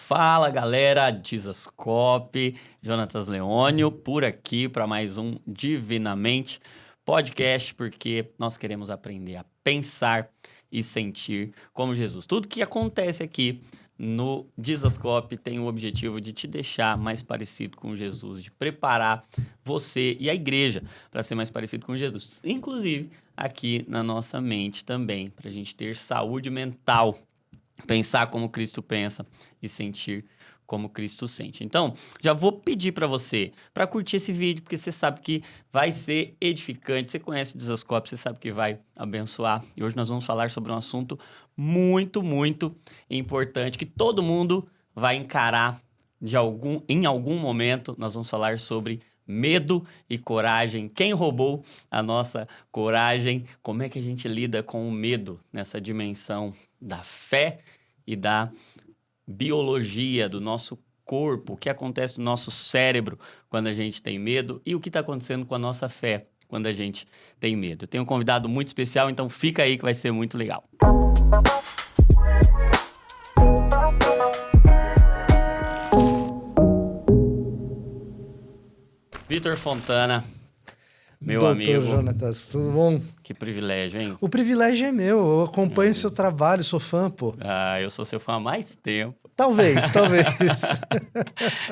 Fala galera, Dizascope, Jonatas Leônio, por aqui para mais um Divinamente Podcast, porque nós queremos aprender a pensar e sentir como Jesus. Tudo que acontece aqui no Dizascope tem o objetivo de te deixar mais parecido com Jesus, de preparar você e a igreja para ser mais parecido com Jesus. Inclusive aqui na nossa mente também, para a gente ter saúde mental. Pensar como Cristo pensa e sentir como Cristo sente. Então, já vou pedir para você, para curtir esse vídeo, porque você sabe que vai ser edificante. Você conhece o Dizascope, você sabe que vai abençoar. E hoje nós vamos falar sobre um assunto muito importante, que todo mundo vai encarar em algum momento. Nós vamos falar sobre medo e coragem. Quem roubou a nossa coragem? Como é que a gente lida com o medo nessa dimensão da fé e da biologia do nosso corpo? O que acontece no nosso cérebro quando a gente tem medo e o que está acontecendo com a nossa fé quando a gente tem medo? Eu tenho um convidado muito especial, então fica aí que vai ser muito legal. Vitor Fontana, meu amigo. Doutor Jonatas, tudo bom? Que privilégio, hein? O privilégio é meu, eu acompanho o seu trabalho, sou fã, pô. Ah, eu sou seu fã há mais tempo. Talvez.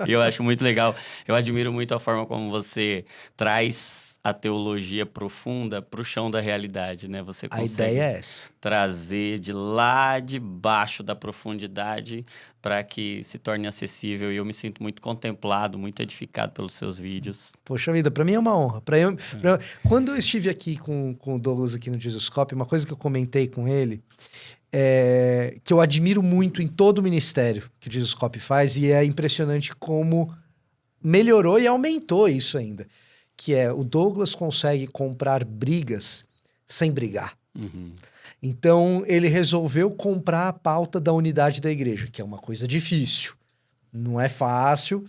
E eu acho muito legal. Eu admiro muito a forma como você traz a teologia profunda para o chão da realidade, né? Você consegue A ideia é essa. trazer de lá de baixo da profundidade para que se torne acessível. E eu me sinto muito contemplado, muito edificado pelos seus vídeos. Poxa vida, para mim é uma honra. Quando eu estive aqui com o Douglas aqui no Dizascope, uma coisa que eu comentei com ele que eu admiro muito em todo o ministério que o Dizascope faz, e é impressionante como melhorou e aumentou isso ainda, que é o Douglas consegue comprar brigas sem brigar. Uhum. Então, ele resolveu comprar a pauta da unidade da igreja, que é uma coisa difícil, não é fácil,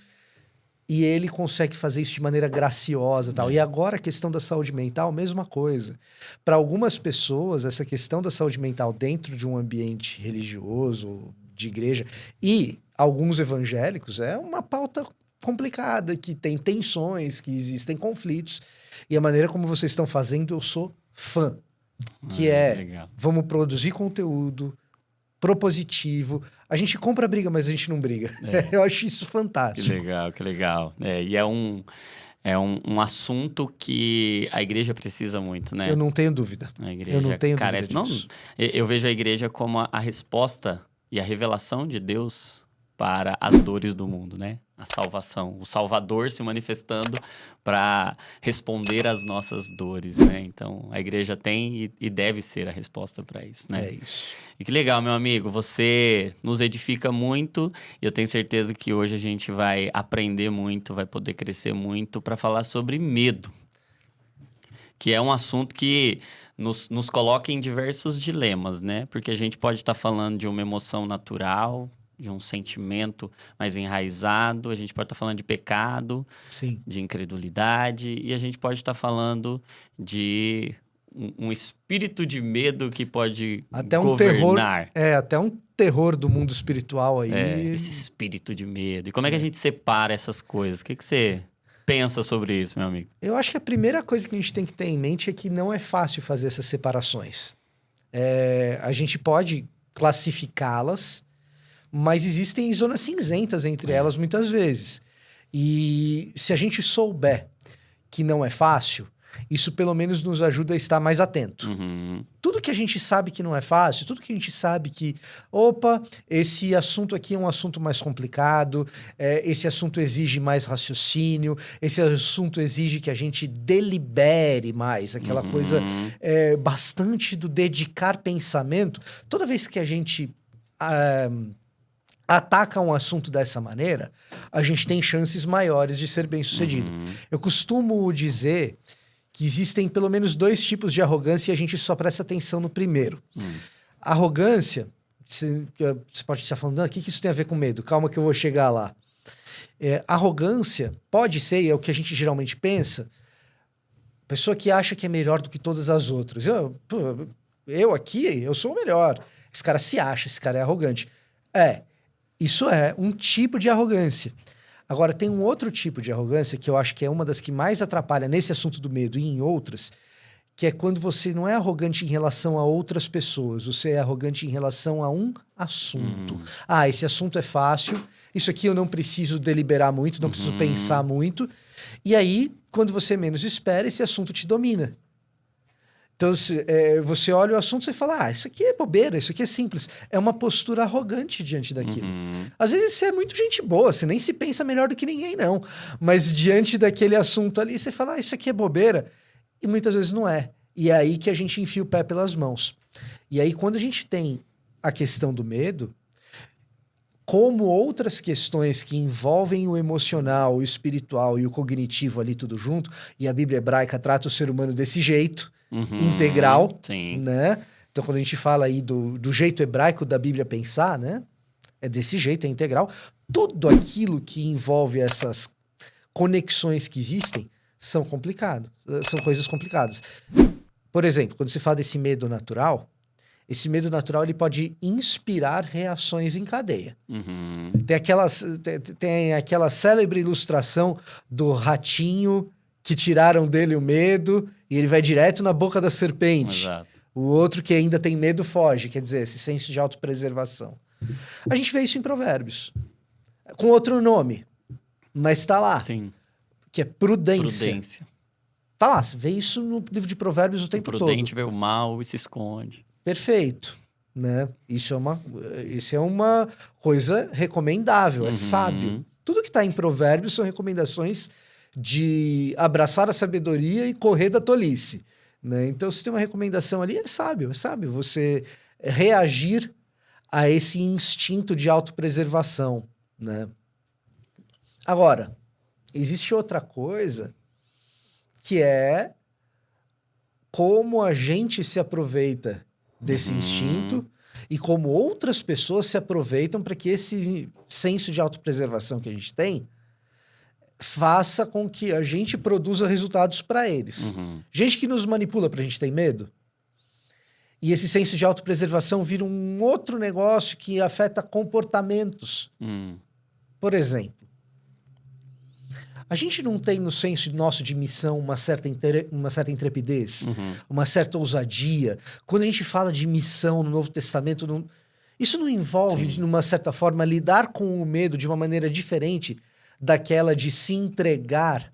e ele consegue fazer isso de maneira graciosa e tal. E agora a questão da saúde mental, mesma coisa. Para algumas pessoas, essa questão da saúde mental dentro de um ambiente religioso, de igreja, e alguns evangélicos, é uma pauta complicada, que tem tensões, que existem conflitos. E a maneira como vocês estão fazendo, eu sou fã. Que legal. Vamos produzir conteúdo propositivo. A gente compra briga, mas a gente não briga. Eu acho isso fantástico. Que legal. E é um assunto que a igreja precisa muito, né? Eu não tenho dúvida. A igreja Eu não tenho carece. dúvida disso. Eu vejo a igreja como a resposta e a revelação de Deus para as dores do mundo, né? A salvação, o Salvador se manifestando para responder às nossas dores, né? Então, a igreja tem e deve ser a resposta para isso, né? É isso. E que legal, meu amigo, você nos edifica muito e eu tenho certeza que hoje a gente vai aprender muito, vai poder crescer muito para falar sobre medo, que é um assunto que nos coloca em diversos dilemas, né? Porque a gente pode estar falando de uma emoção natural, de um sentimento mais enraizado, a gente pode estar falando de pecado, Sim. de incredulidade, e a gente pode estar falando de um espírito de medo que pode Até um governar. terror, até um terror do mundo espiritual aí. Esse espírito de medo. E como é que a gente separa essas coisas? O que você pensa sobre isso, meu amigo? Eu acho que a primeira coisa que a gente tem que ter em mente é que não é fácil fazer essas separações. A gente pode classificá-las, mas existem zonas cinzentas entre elas muitas vezes. E se a gente souber que não é fácil, isso pelo menos nos ajuda a estar mais atento. Uhum. Tudo que a gente sabe que não é fácil, tudo que a gente sabe que, opa, esse assunto aqui é um assunto mais complicado, esse assunto exige mais raciocínio, esse assunto exige que a gente delibere mais, aquela coisa bastante do dedicar pensamento. Toda vez que a gente ataca um assunto dessa maneira, a gente tem chances maiores de ser bem-sucedido. Eu costumo dizer que existem pelo menos 2 tipos de arrogância e a gente só presta atenção no primeiro. Arrogância, você pode estar falando, o que isso tem a ver com medo? Calma que eu vou chegar lá. Arrogância pode ser, e é o que a gente geralmente pensa, pessoa que acha que é melhor do que todas as outras. Eu aqui, eu sou o melhor. Esse cara se acha, esse cara é arrogante. Isso é um tipo de arrogância. Agora, tem um outro tipo de arrogância que eu acho que é uma das que mais atrapalha nesse assunto do medo e em outras, que é quando você não é arrogante em relação a outras pessoas, você é arrogante em relação a um assunto. Ah, esse assunto é fácil, isso aqui eu não preciso deliberar muito, não preciso pensar muito. E aí, quando você menos espera, esse assunto te domina. Então, você olha o assunto e fala, isso aqui é bobeira, isso aqui é simples. É uma postura arrogante diante daquilo. Às vezes você é muito gente boa, você nem se pensa melhor do que ninguém, não. Mas diante daquele assunto ali, você fala, isso aqui é bobeira. E muitas vezes não é. E é aí que a gente enfia o pé pelas mãos. E aí, quando a gente tem a questão do medo, como outras questões que envolvem o emocional, o espiritual e o cognitivo ali tudo junto, e a Bíblia hebraica trata o ser humano desse jeito, integral, Sim. né? Então, quando a gente fala aí do jeito hebraico da Bíblia pensar, né? É desse jeito, é integral. Tudo aquilo que envolve essas conexões que existem são complicados, são coisas complicadas. Por exemplo, quando se fala desse medo natural, esse medo natural ele pode inspirar reações em cadeia. Tem aquela célebre ilustração do ratinho que tiraram dele o medo e ele vai direto na boca da serpente. Exato. O outro que ainda tem medo foge, quer dizer, esse senso de autopreservação. A gente vê isso em Provérbios, com outro nome, mas está lá, Sim. que é prudência. Prudência. Tá lá, você vê isso no livro de Provérbios o tempo todo. Prudente vê o mal e se esconde. Perfeito, né? Isso é uma coisa recomendável, é sábio. Tudo que está em Provérbios são recomendações de abraçar a sabedoria e correr da tolice, né? Então, se tem uma recomendação ali, é sábio você reagir a esse instinto de autopreservação, né? Agora, existe outra coisa que é como a gente se aproveita desse instinto e como outras pessoas se aproveitam para que esse senso de autopreservação que a gente tem faça com que a gente produza resultados para eles. Gente que nos manipula para a gente ter medo. E esse senso de autopreservação vira um outro negócio que afeta comportamentos. Por exemplo, a gente não tem no senso nosso de missão uma certa intrepidez, uma certa ousadia. Quando a gente fala de missão no Novo Testamento, isso não envolve, de uma certa forma, lidar com o medo de uma maneira diferente daquela de se entregar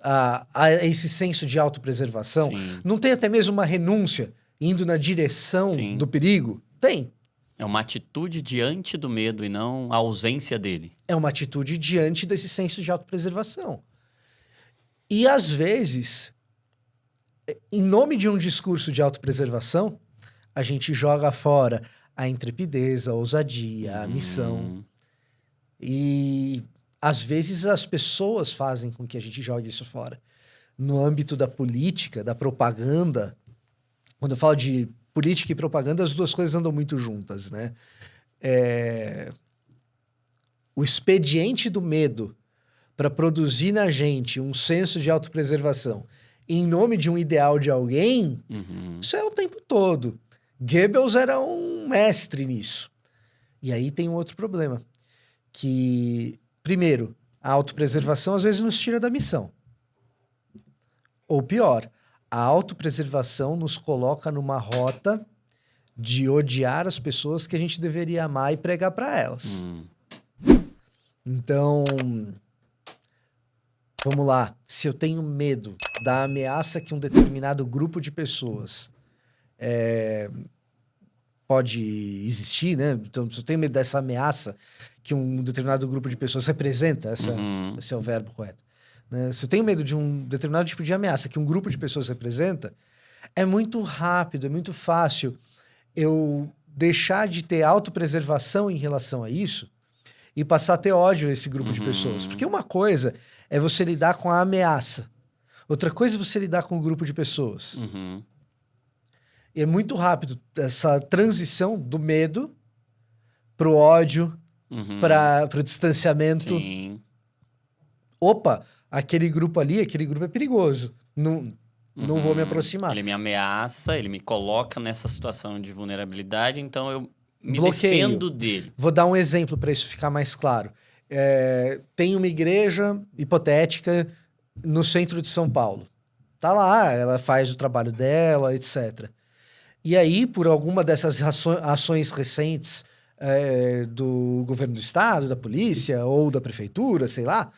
a esse senso de autopreservação? Sim. Não tem até mesmo uma renúncia indo na direção do perigo? Tem. É uma atitude diante do medo e não a ausência dele. É uma atitude diante desse senso de autopreservação. E, às vezes, em nome de um discurso de autopreservação, a gente joga fora a intrepidez, a ousadia, a missão. E, às vezes, as pessoas fazem com que a gente jogue isso fora. No âmbito da política, da propaganda, quando eu falo de política e propaganda, as duas coisas andam muito juntas, né? O expediente do medo para produzir na gente um senso de autopreservação em nome de um ideal de alguém, isso é o tempo todo. Goebbels era um mestre nisso. E aí tem um outro problema, que, primeiro, a autopreservação às vezes nos tira da missão. Ou pior, a autopreservação nos coloca numa rota de odiar as pessoas que a gente deveria amar e pregar para elas. Então, vamos lá. Se eu tenho medo da ameaça que um determinado grupo de pessoas pode existir, né? Então, se eu tenho medo dessa ameaça que um determinado grupo de pessoas representa, esse é o verbo correto. Né? Se eu tenho medo de um determinado tipo de ameaça que um grupo de pessoas representa, é muito rápido, é muito fácil eu deixar de ter autopreservação em relação a isso e passar a ter ódio a esse grupo de pessoas. Porque uma coisa é você lidar com a ameaça. Outra coisa é você lidar com um grupo de pessoas. E é muito rápido essa transição do medo pro ódio, para o distanciamento. Sim. Opa, aquele grupo é perigoso. Não vou me aproximar. Ele me ameaça, ele me coloca nessa situação de vulnerabilidade, então me bloqueio. defendo dele. Vou dar um exemplo para isso ficar mais claro. Tem uma igreja hipotética no centro de São Paulo. Tá lá, ela faz o trabalho dela, etc. E aí, por alguma dessas ações recentes do governo do estado, da polícia ou da prefeitura, sei lá,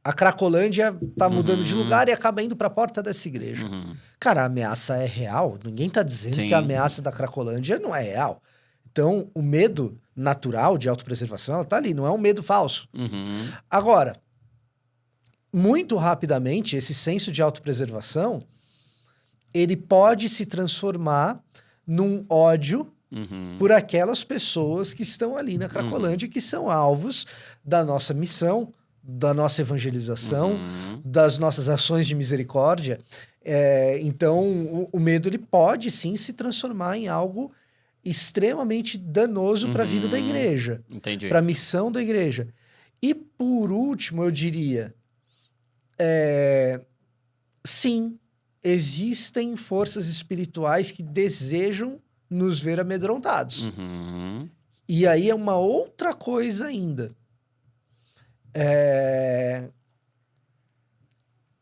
a Cracolândia tá mudando de lugar e acaba indo para a porta dessa igreja. Cara, a ameaça é real. Ninguém tá dizendo Sim. que a ameaça da Cracolândia não é real. Então, o medo natural de autopreservação, ela tá ali, não é um medo falso. Agora, muito rapidamente, esse senso de autopreservação, ele pode se transformar num ódio por aquelas pessoas que estão ali na Cracolândia, que são alvos da nossa missão, da nossa evangelização, das nossas ações de misericórdia. Então, o medo ele pode sim se transformar em algo extremamente danoso para a vida da igreja, para a missão da igreja. E por último, eu diria, sim, existem forças espirituais que desejam nos ver amedrontados. E aí é uma outra coisa ainda.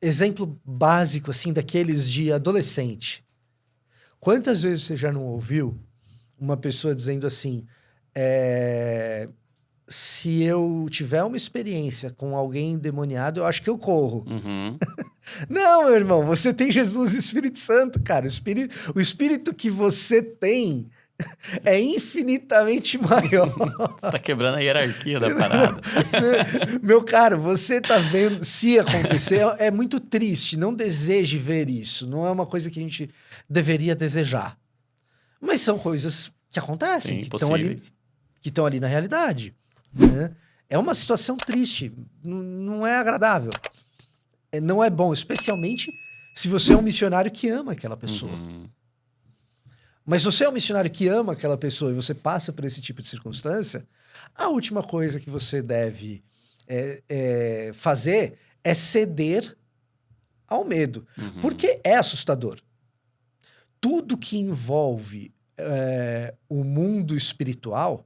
Exemplo básico, assim, daqueles de adolescente. Quantas vezes você já não ouviu uma pessoa dizendo assim, se eu tiver uma experiência com alguém endemoniado, eu acho que eu corro. Não, meu irmão, você tem Jesus e Espírito Santo, cara. O Espírito que você tem é infinitamente maior. Você tá quebrando a hierarquia da parada. Meu caro, você tá vendo, se acontecer, é muito triste, não deseje ver isso, não é uma coisa que a gente deveria desejar. Mas são coisas que acontecem, Sim, que estão ali na realidade. Né? É uma situação triste, não é agradável. Não é bom, especialmente se você é um missionário que ama aquela pessoa. Mas se você é um missionário que ama aquela pessoa e você passa por esse tipo de circunstância, a última coisa que você deve fazer é ceder ao medo. Porque é assustador. Tudo que envolve o mundo espiritual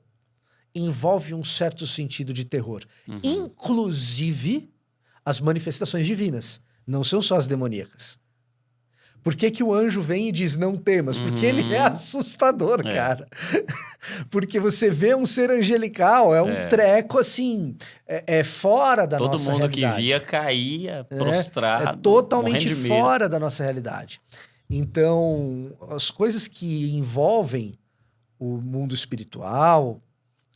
envolve um certo sentido de terror. Inclusive as manifestações divinas. Não são só as demoníacas. Por que o anjo vem e diz não temas? Porque ele é assustador, cara. Porque você vê um ser angelical, é um treco assim, fora da nossa realidade. Todo mundo que via caía, prostrado. É totalmente fora da nossa realidade. Então, as coisas que envolvem o mundo espiritual,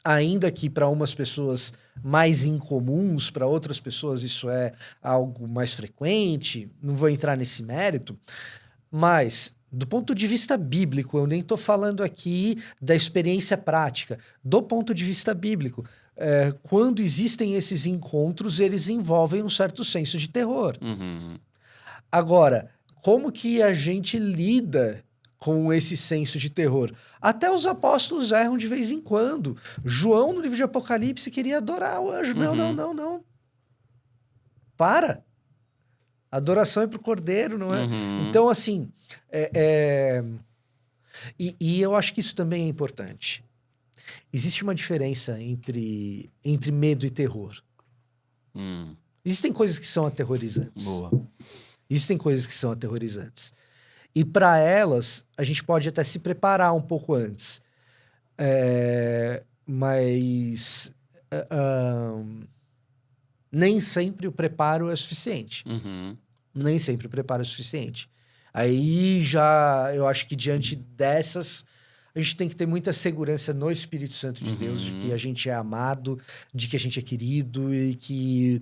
ainda que para umas pessoas mais incomuns, para outras pessoas isso é algo mais frequente, não vou entrar nesse mérito, mas do ponto de vista bíblico, eu nem estou falando aqui da experiência prática, do ponto de vista bíblico, quando existem esses encontros, eles envolvem um certo senso de terror. Agora, como que a gente lida com esse senso de terror? Até os apóstolos erram de vez em quando. João, no livro de Apocalipse, queria adorar o anjo. Não. Para. Adoração é pro Cordeiro, não é? Então, assim, e eu acho que isso também é importante. Existe uma diferença entre medo e terror. Existem coisas que são aterrorizantes. Boa. Existem coisas que são aterrorizantes. E para elas, a gente pode até se preparar um pouco antes. Mas nem sempre o preparo é suficiente. Nem sempre o preparo é suficiente. Aí já, eu acho que diante dessas, a gente tem que ter muita segurança no Espírito Santo de Deus, de que a gente é amado, de que a gente é querido e que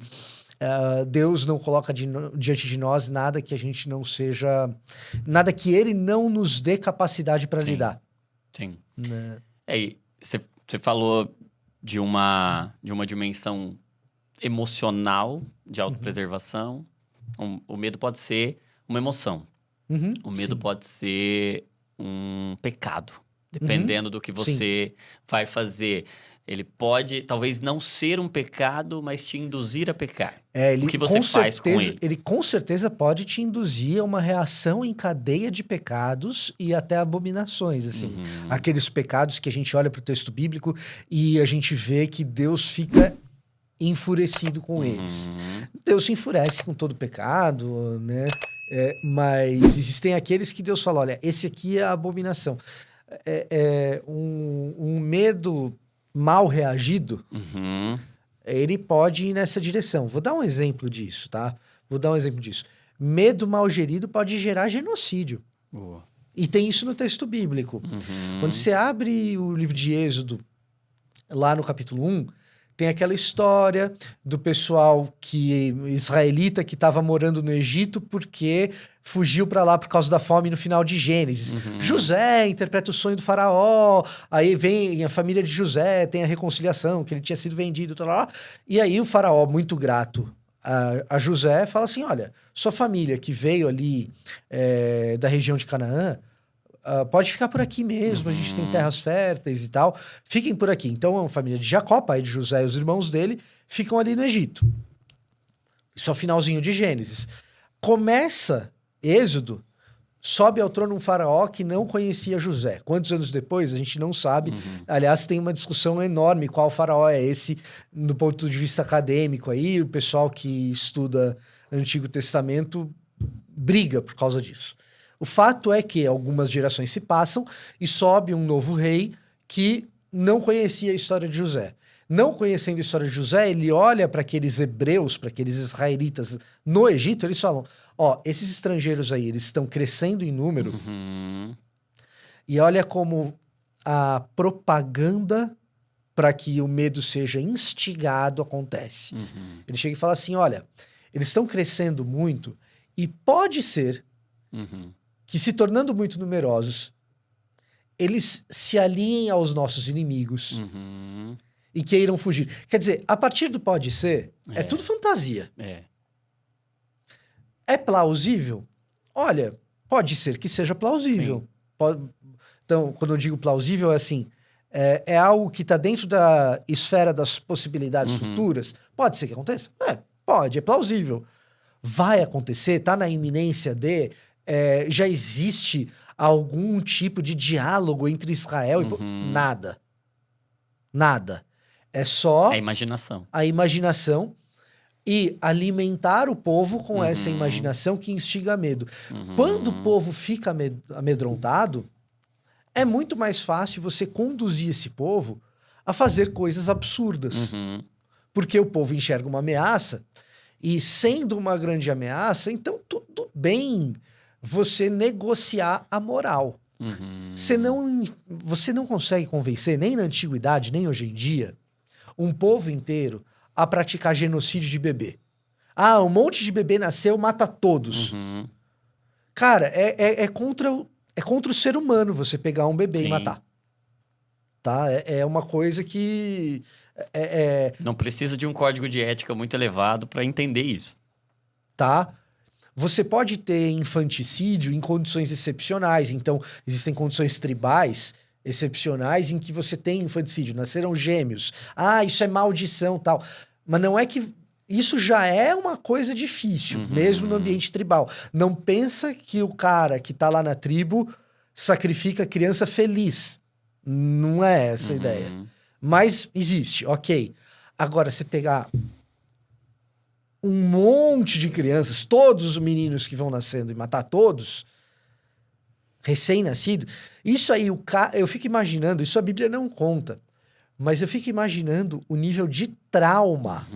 Deus não coloca diante de nós nada que a gente não seja... Nada que Ele não nos dê capacidade para lidar. Sim. Né? Você falou de uma dimensão emocional de autopreservação. O medo pode ser uma emoção. O medo pode ser um pecado, dependendo do que você vai fazer. Ele pode, talvez, não ser um pecado, mas te induzir a pecar. Ele, O que você faz com ele? Ele com certeza pode te induzir a uma reação em cadeia de pecados e até abominações, assim. Uhum. Aqueles pecados que a gente olha para o texto bíblico e a gente vê que Deus fica enfurecido com eles. Deus se enfurece com todo pecado, né? Mas existem aqueles que Deus fala, olha, esse aqui é a abominação. Um medo mal reagido, ele pode ir nessa direção. Vou dar um exemplo disso, tá? Medo mal gerido pode gerar genocídio. Boa. E tem isso no texto bíblico. Quando você abre o livro de Êxodo, lá no capítulo 1, tem aquela história do pessoal israelita que estava morando no Egito porque fugiu para lá por causa da fome no final de Gênesis. José interpreta o sonho do faraó, aí vem a família de José, tem a reconciliação, que ele tinha sido vendido, e aí o faraó, muito grato a José, fala assim, olha, sua família que veio ali da região de Canaã, pode ficar por aqui mesmo, a gente tem terras férteis e tal, fiquem por aqui. Então a família de Jacó, pai de José e os irmãos dele, ficam ali no Egito. Isso é o finalzinho de Gênesis. Começa Êxodo, sobe ao trono um faraó que não conhecia José. Quantos anos depois? A gente não sabe. Aliás, tem uma discussão enorme qual faraó é esse, do ponto de vista acadêmico aí, o pessoal que estuda Antigo Testamento briga por causa disso. O fato é que algumas gerações se passam e sobe um novo rei que não conhecia a história de José. Não conhecendo a história de José, ele olha para aqueles hebreus, para aqueles israelitas no Egito, eles falam, esses estrangeiros aí, eles estão crescendo em número. E olha como a propaganda para que o medo seja instigado acontece. Ele chega e fala assim, olha, eles estão crescendo muito e pode ser que, se tornando muito numerosos, eles se aliem aos nossos inimigos e queiram fugir. Quer dizer, a partir do pode ser, é tudo fantasia. É plausível? Olha, pode ser que seja plausível. Então, quando eu digo plausível, é assim, é algo que está dentro da esfera das possibilidades futuras? Pode ser que aconteça? Pode, é plausível. Vai acontecer? Está na iminência de... já existe algum tipo de diálogo entre Israel e... Nada. É só... a imaginação. A imaginação e alimentar o povo com essa imaginação que instiga medo. Quando o povo fica amedrontado, é muito mais fácil você conduzir esse povo a fazer coisas absurdas. Porque o povo enxerga uma ameaça e, sendo uma grande ameaça, então tudo bem você negociar a moral. Você não consegue convencer, nem na antiguidade, nem hoje em dia, um povo inteiro a praticar genocídio de bebê. Um monte de bebê nasceu, mata todos. Cara, é contra o ser humano você pegar um bebê e matar. Tá? É uma coisa que... Não precisa de um código de ética muito elevado para entender isso. Tá? Você pode ter infanticídio em condições excepcionais. Então, existem condições tribais excepcionais em que você tem infanticídio. Nasceram gêmeos. Isso é maldição, tal. Mas não é que... Isso já é uma coisa difícil, mesmo no ambiente tribal. Não pensa que o cara que tá lá na tribo sacrifica criança feliz. Não é essa a ideia. Mas existe, ok. Agora, você pegar um monte de crianças, todos os meninos que vão nascendo e matar todos, recém-nascido, isso aí, eu fico imaginando, isso a Bíblia não conta, mas eu fico imaginando o nível de trauma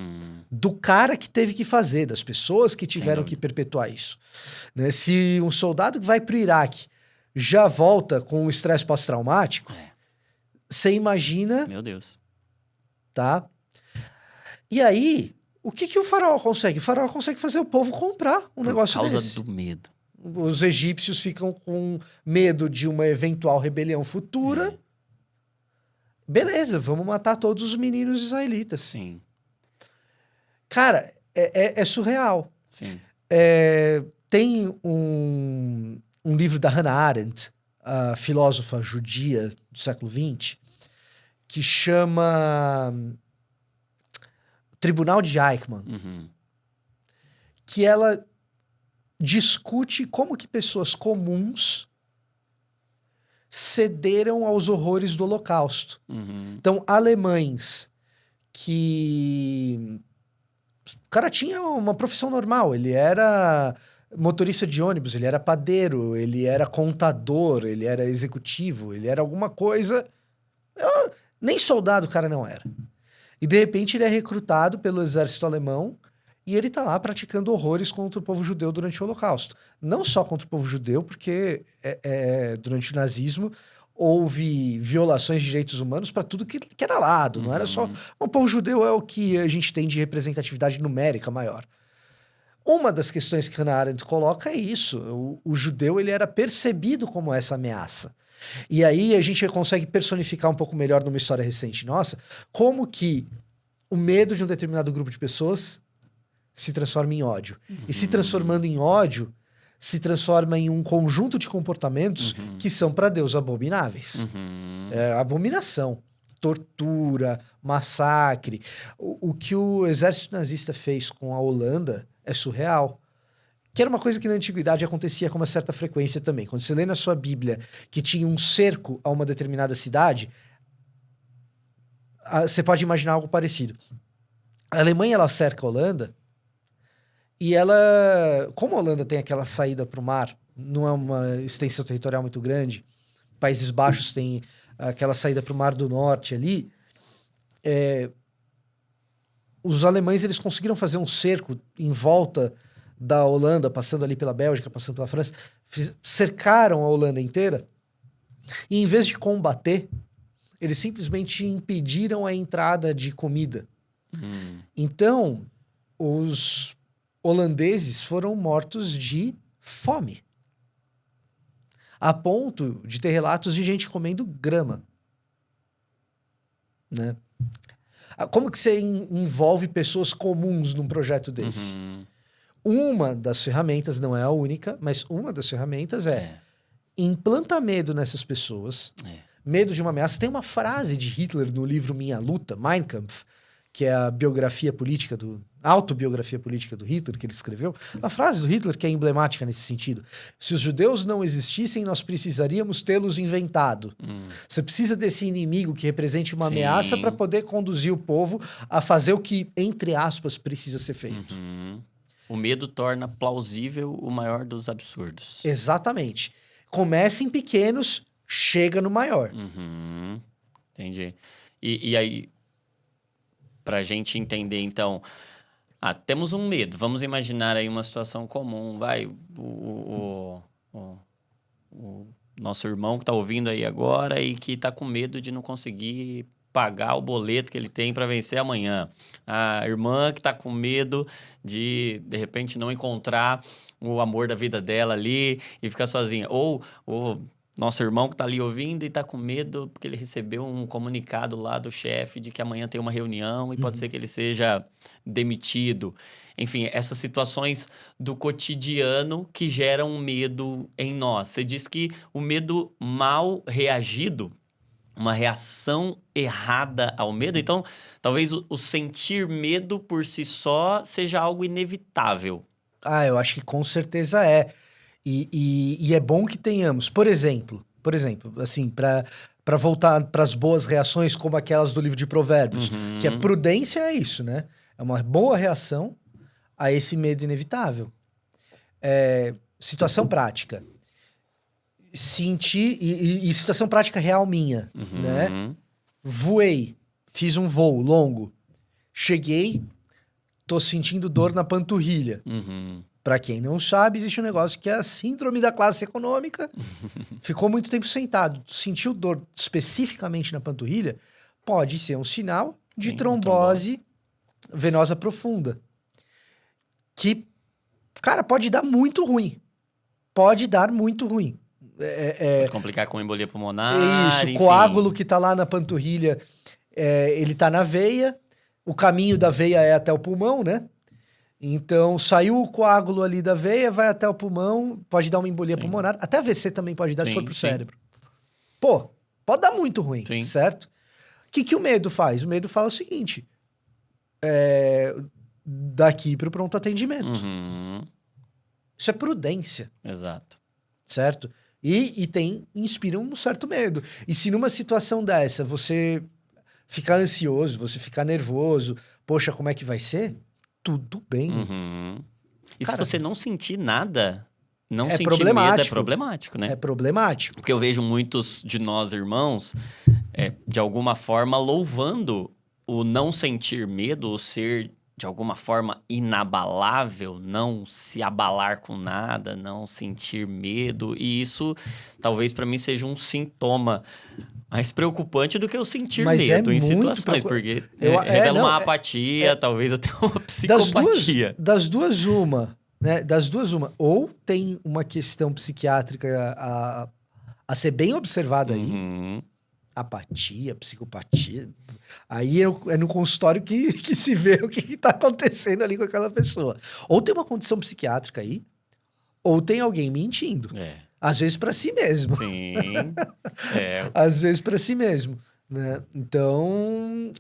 do cara que teve que fazer, das pessoas que tiveram que perpetuar isso. Né? Se um soldado que vai pro Iraque já volta com um estresse pós-traumático, você imagina... Meu Deus. Tá? E aí, o que o faraó consegue? O faraó consegue fazer o povo comprar um negócio desse. Por causa do medo. Os egípcios ficam com medo de uma eventual rebelião futura. Beleza, vamos matar todos os meninos israelitas. Sim. Cara, é surreal. Sim. Tem um livro da Hannah Arendt, a filósofa judia do século XX, que chama Tribunal de Eichmann, que ela discute como que pessoas comuns cederam aos horrores do Holocausto. Então, alemães que... O cara tinha uma profissão normal, ele era motorista de ônibus, ele era padeiro, ele era contador, ele era executivo, ele era alguma coisa... Nem soldado o cara não era. E de repente ele é recrutado pelo exército alemão e ele tá lá praticando horrores contra o povo judeu durante o Holocausto. Não só contra o povo judeu, porque durante o nazismo houve violações de direitos humanos para tudo que era lado. Não era só... O povo judeu é o que a gente tem de representatividade numérica maior. Uma das questões que Hannah Arendt coloca é isso. O judeu ele era percebido como essa ameaça. E aí a gente consegue personificar um pouco melhor numa história recente nossa, como que o medo de um determinado grupo de pessoas se transforma em ódio. E se transformando em ódio, se transforma em um conjunto de comportamentos que são para Deus abomináveis. Abominação, tortura, massacre. O que o exército nazista fez com a Holanda é surreal. Que era uma coisa que na antiguidade acontecia com uma certa frequência também. Quando você lê na sua Bíblia que tinha um cerco a uma determinada cidade, você pode imaginar algo parecido. A Alemanha, ela cerca a Holanda e ela... Como a Holanda tem aquela saída para o mar, não é uma extensão territorial muito grande, Países Baixos tem aquela saída para o Mar do Norte ali, os alemães eles conseguiram fazer um cerco em volta da Holanda, passando ali pela Bélgica, passando pela França, cercaram a Holanda inteira e em vez de combater, eles simplesmente impediram a entrada de comida. Então, os holandeses foram mortos de fome. A ponto de ter relatos de gente comendo grama. Né? Como que você envolve pessoas comuns num projeto desse? Uma das ferramentas, não é a única, mas uma das ferramentas implanta medo nessas pessoas, medo de uma ameaça. Tem uma frase de Hitler no livro Minha Luta, Mein Kampf, que é a autobiografia política do Hitler, que ele escreveu. A frase do Hitler que é emblemática nesse sentido. Se os judeus não existissem, nós precisaríamos tê-los inventado. Você precisa desse inimigo que represente uma ameaça para poder conduzir o povo a fazer o que, entre aspas, precisa ser feito. O medo torna plausível o maior dos absurdos. Exatamente. Começa em pequenos, chega no maior. Entendi. E aí, pra gente entender, então... temos um medo. Vamos imaginar aí uma situação comum. O nosso irmão que tá ouvindo aí agora e que tá com medo de não conseguir pagar o boleto que ele tem para vencer amanhã. A irmã que tá com medo de repente, não encontrar o amor da vida dela ali e ficar sozinha. Ou o nosso irmão que tá ali ouvindo e tá com medo porque ele recebeu um comunicado lá do chefe de que amanhã tem uma reunião e pode ser que ele seja demitido. Enfim, essas situações do cotidiano que geram medo em nós. Você diz que o medo mal reagido, uma reação errada ao medo. Então, talvez o sentir medo por si só seja algo inevitável. Eu acho que com certeza é. E é bom que tenhamos, por exemplo, assim, para voltar para as boas reações como aquelas do livro de Provérbios, que a prudência é isso, né? É uma boa reação a esse medo inevitável. Situação prática. E situação prática real minha, né? Voei, fiz um voo longo, cheguei, tô sentindo dor na panturrilha. Pra quem não sabe, existe um negócio que é a síndrome da classe econômica. Ficou muito tempo sentado, sentiu dor especificamente na panturrilha, pode ser um sinal de trombose venosa profunda. Que, cara, pode dar muito ruim. Pode dar muito ruim. Pode complicar com embolia pulmonar. Isso, o coágulo que tá lá na panturrilha, ele tá na veia, o caminho da veia é até o pulmão, né? Então, saiu o coágulo ali da veia, vai até o pulmão, pode dar uma embolia pulmonar. Até AVC também pode dar se for pro cérebro. Pô, pode dar muito ruim, certo? que o medo faz? O medo fala o seguinte, daqui para o pronto atendimento. Uhum. Isso é prudência, Exato. certo? E inspira um certo medo. E se numa situação dessa você ficar ansioso, você ficar nervoso, poxa, como é que vai ser? Tudo bem. Uhum. E Cara, se você não sentir nada, não é sentir problemático. medo é problemático, né? É problemático. Porque eu vejo muitos de nós, irmãos, de alguma forma louvando o não sentir medo, o ser de alguma forma inabalável, não se abalar com nada, não sentir medo. E isso talvez para mim seja um sintoma mais preocupante do que eu sentir Mas medo é em muito situações, porque Eu- revela não, uma apatia, talvez até uma das psicopatia. duas uma, né? Das duas uma. Ou tem uma questão psiquiátrica a ser bem observada aí, Uhum. apatia, psicopatia. Aí é no consultório que se vê o que está acontecendo ali com aquela pessoa. Ou tem uma condição psiquiátrica aí, ou tem alguém mentindo. É. Às vezes para si mesmo. Sim. É. Às vezes para si mesmo. Né? Então,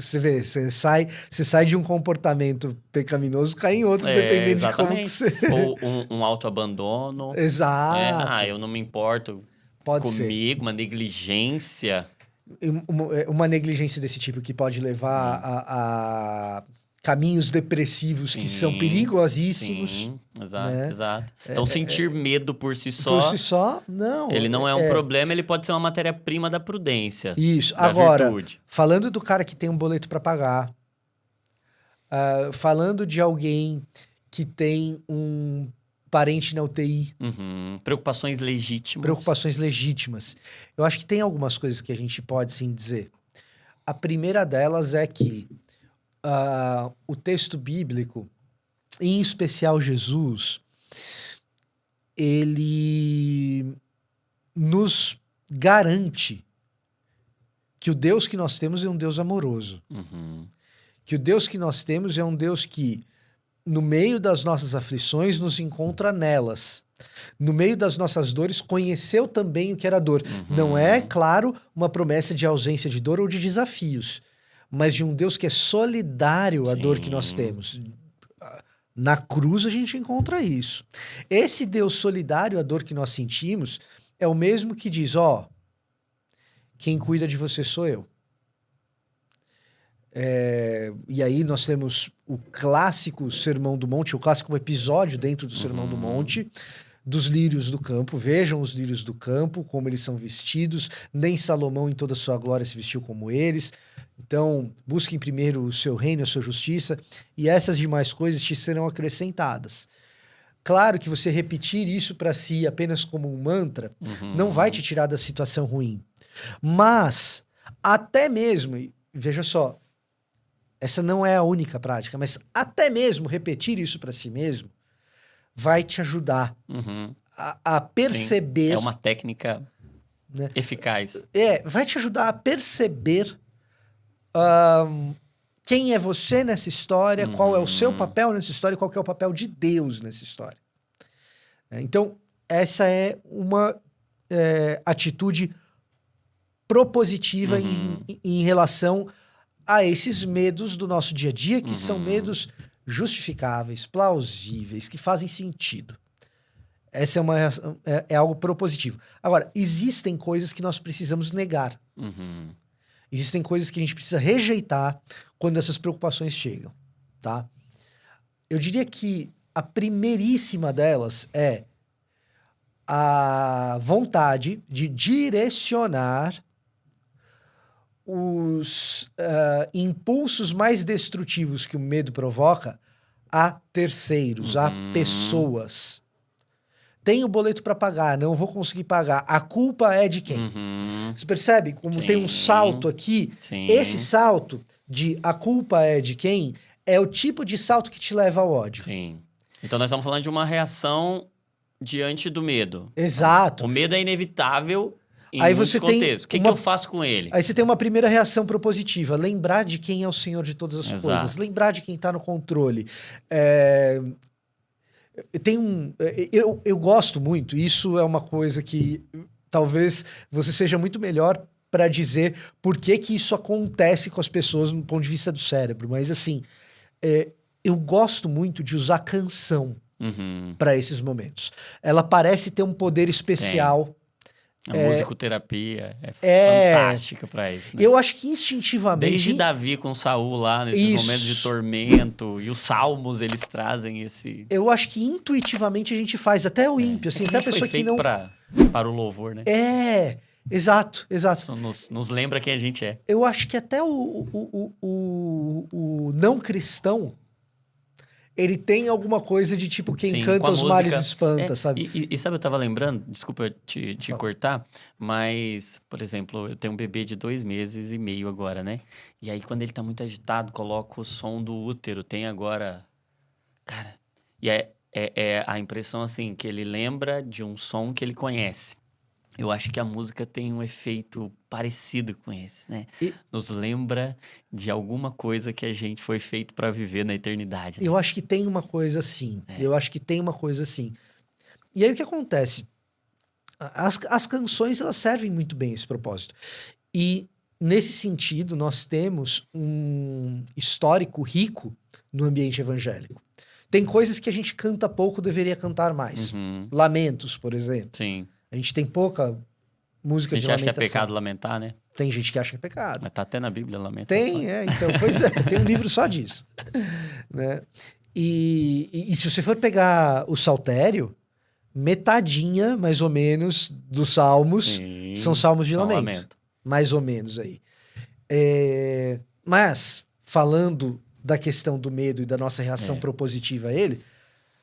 você vê, você sai de um comportamento pecaminoso, cai em outro, dependendo de como que Exatamente. você... Ou um autoabandono. Exato. Eu não me importo Pode ser. comigo, uma negligência. Uma negligência desse tipo que pode levar a caminhos depressivos que são Sim, perigosíssimos. Sim, exato, né? exato. Então, sentir medo por si só, Por si só, não. ele não é um problema, ele pode ser uma matéria-prima da prudência, Isso. da Agora, virtude. falando do cara que tem um boleto para pagar, falando de alguém que tem um parente na UTI, Uhum. Preocupações legítimas. preocupações legítimas. Eu acho que tem algumas coisas que a gente pode sim dizer. A primeira delas é que o texto bíblico, em especial Jesus, ele nos garante que o Deus que nós temos é um Deus amoroso. Uhum. Que o Deus que nós temos é um Deus que, no meio das nossas aflições, nos encontra nelas. No meio das nossas dores, conheceu também o que era dor. Uhum. Não é, claro, uma promessa de ausência de dor ou de desafios, mas de um Deus que é solidário à dor que nós Sim. temos. Na cruz a gente encontra isso. Esse Deus solidário à dor que nós sentimos é o mesmo que diz, quem cuida de você sou eu. E aí nós temos o clássico Sermão do Monte, o clássico episódio dentro do Sermão do Monte, dos lírios do campo. Vejam os lírios do campo, como eles são vestidos. Nem Salomão em toda a sua glória se vestiu como eles. Então, busquem primeiro o seu reino, a sua justiça, e essas demais coisas te serão acrescentadas. Claro que você repetir isso para si apenas como um mantra não vai te tirar da situação ruim. Mas, até mesmo, veja só, essa não é a única prática, mas até mesmo repetir isso para si mesmo vai te ajudar Uhum. a perceber... Sim. É uma técnica né? eficaz. Vai te ajudar a perceber quem é você nessa história, qual é o seu papel nessa história, qual que é o papel de Deus nessa história. Então, essa é uma atitude propositiva em relação a esses medos do nosso dia a dia, que são medos justificáveis, plausíveis, que fazem sentido. Essa é algo propositivo. Agora, existem coisas que nós precisamos negar. Existem coisas que a gente precisa rejeitar quando essas preocupações chegam, tá? Eu diria que a primeiríssima delas é a vontade de direcionar os impulsos mais destrutivos que o medo provoca a terceiros, a pessoas. Tenho boleto para pagar, não vou conseguir pagar. A culpa é de quem? Você percebe como tem um salto aqui? Sim. Esse salto de a culpa é de quem é o tipo de salto que te leva ao ódio. Sim. Então nós estamos falando de uma reação diante do medo. Exato. O medo é inevitável em Aí muitos você tem contextos. O que eu faço com ele? Aí você tem uma primeira reação propositiva. Lembrar de quem é o Senhor de todas as Exato. coisas. Lembrar de quem está no controle. Eu gosto muito. Isso é uma coisa que talvez você seja muito melhor para dizer por que que isso acontece com as pessoas no ponto de vista do cérebro, mas assim, eu gosto muito de usar canção Uhum. para esses momentos. Ela parece ter um poder especial. A musicoterapia é É. fantástica para isso, né? Eu acho que instintivamente... Desde Davi com Saul lá, nesses Isso. momentos de tormento, e os salmos, eles trazem esse... Eu acho que intuitivamente a gente faz, até o ímpio, assim, até a pessoa que não... para o louvor, né? Exato. Isso nos lembra quem a gente é. Eu acho que até o não cristão, ele tem alguma coisa de tipo, quem Sim, canta com a os música, males espanta, sabe? E sabe, eu tava lembrando, desculpa te Fala. cortar, mas, por exemplo, eu tenho um bebê de 2 meses e meio agora, né? E aí, quando ele tá muito agitado, coloco o som do útero. Tem agora... Cara, e é a impressão, assim, que ele lembra de um som que ele conhece. Eu acho que a música tem um efeito parecido com esse, né? Nos lembra de alguma coisa que a gente foi feito para viver na eternidade. Né? Eu acho que tem uma coisa assim. Eu acho que tem uma coisa assim. E aí o que acontece? As canções, elas servem muito bem esse propósito. E nesse sentido, nós temos um histórico rico no ambiente evangélico. Tem coisas que a gente canta pouco, deveria cantar mais. Uhum. Lamentos, por exemplo. Sim. A gente tem pouca música de lamentação. A gente acha que é pecado lamentar, né? Tem gente que acha que é pecado. Mas tá até na Bíblia lamentação. Tem, então, pois é, tem um livro só disso. Né? E se você for pegar o Saltério, metadinha, mais ou menos, dos salmos são salmos de lamento. Mais ou menos aí. Mas, falando da questão do medo e da nossa reação propositiva a ele,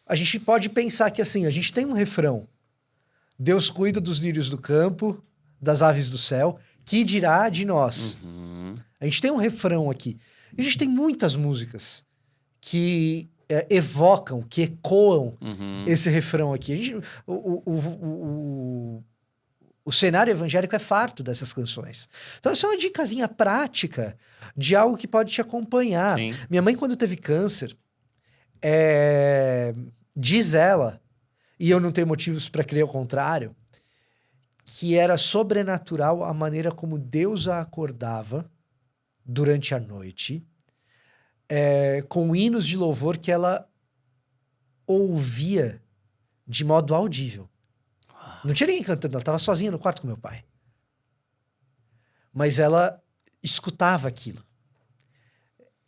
a gente pode pensar que assim, a gente tem um refrão. Deus cuida dos lírios do campo, das aves do céu, que dirá de nós? Uhum. A gente tem um refrão aqui. E a gente tem muitas músicas que evocam, que ecoam esse refrão aqui. A gente, o cenário evangélico é farto dessas canções. Então, essa é uma dicasinha prática de algo que pode te acompanhar. Sim. Minha mãe, quando teve câncer, diz ela, e eu não tenho motivos para crer o contrário, que era sobrenatural a maneira como Deus a acordava durante a noite, com hinos de louvor que ela ouvia de modo audível. Não tinha ninguém cantando, ela estava sozinha no quarto com meu pai. Mas ela escutava aquilo.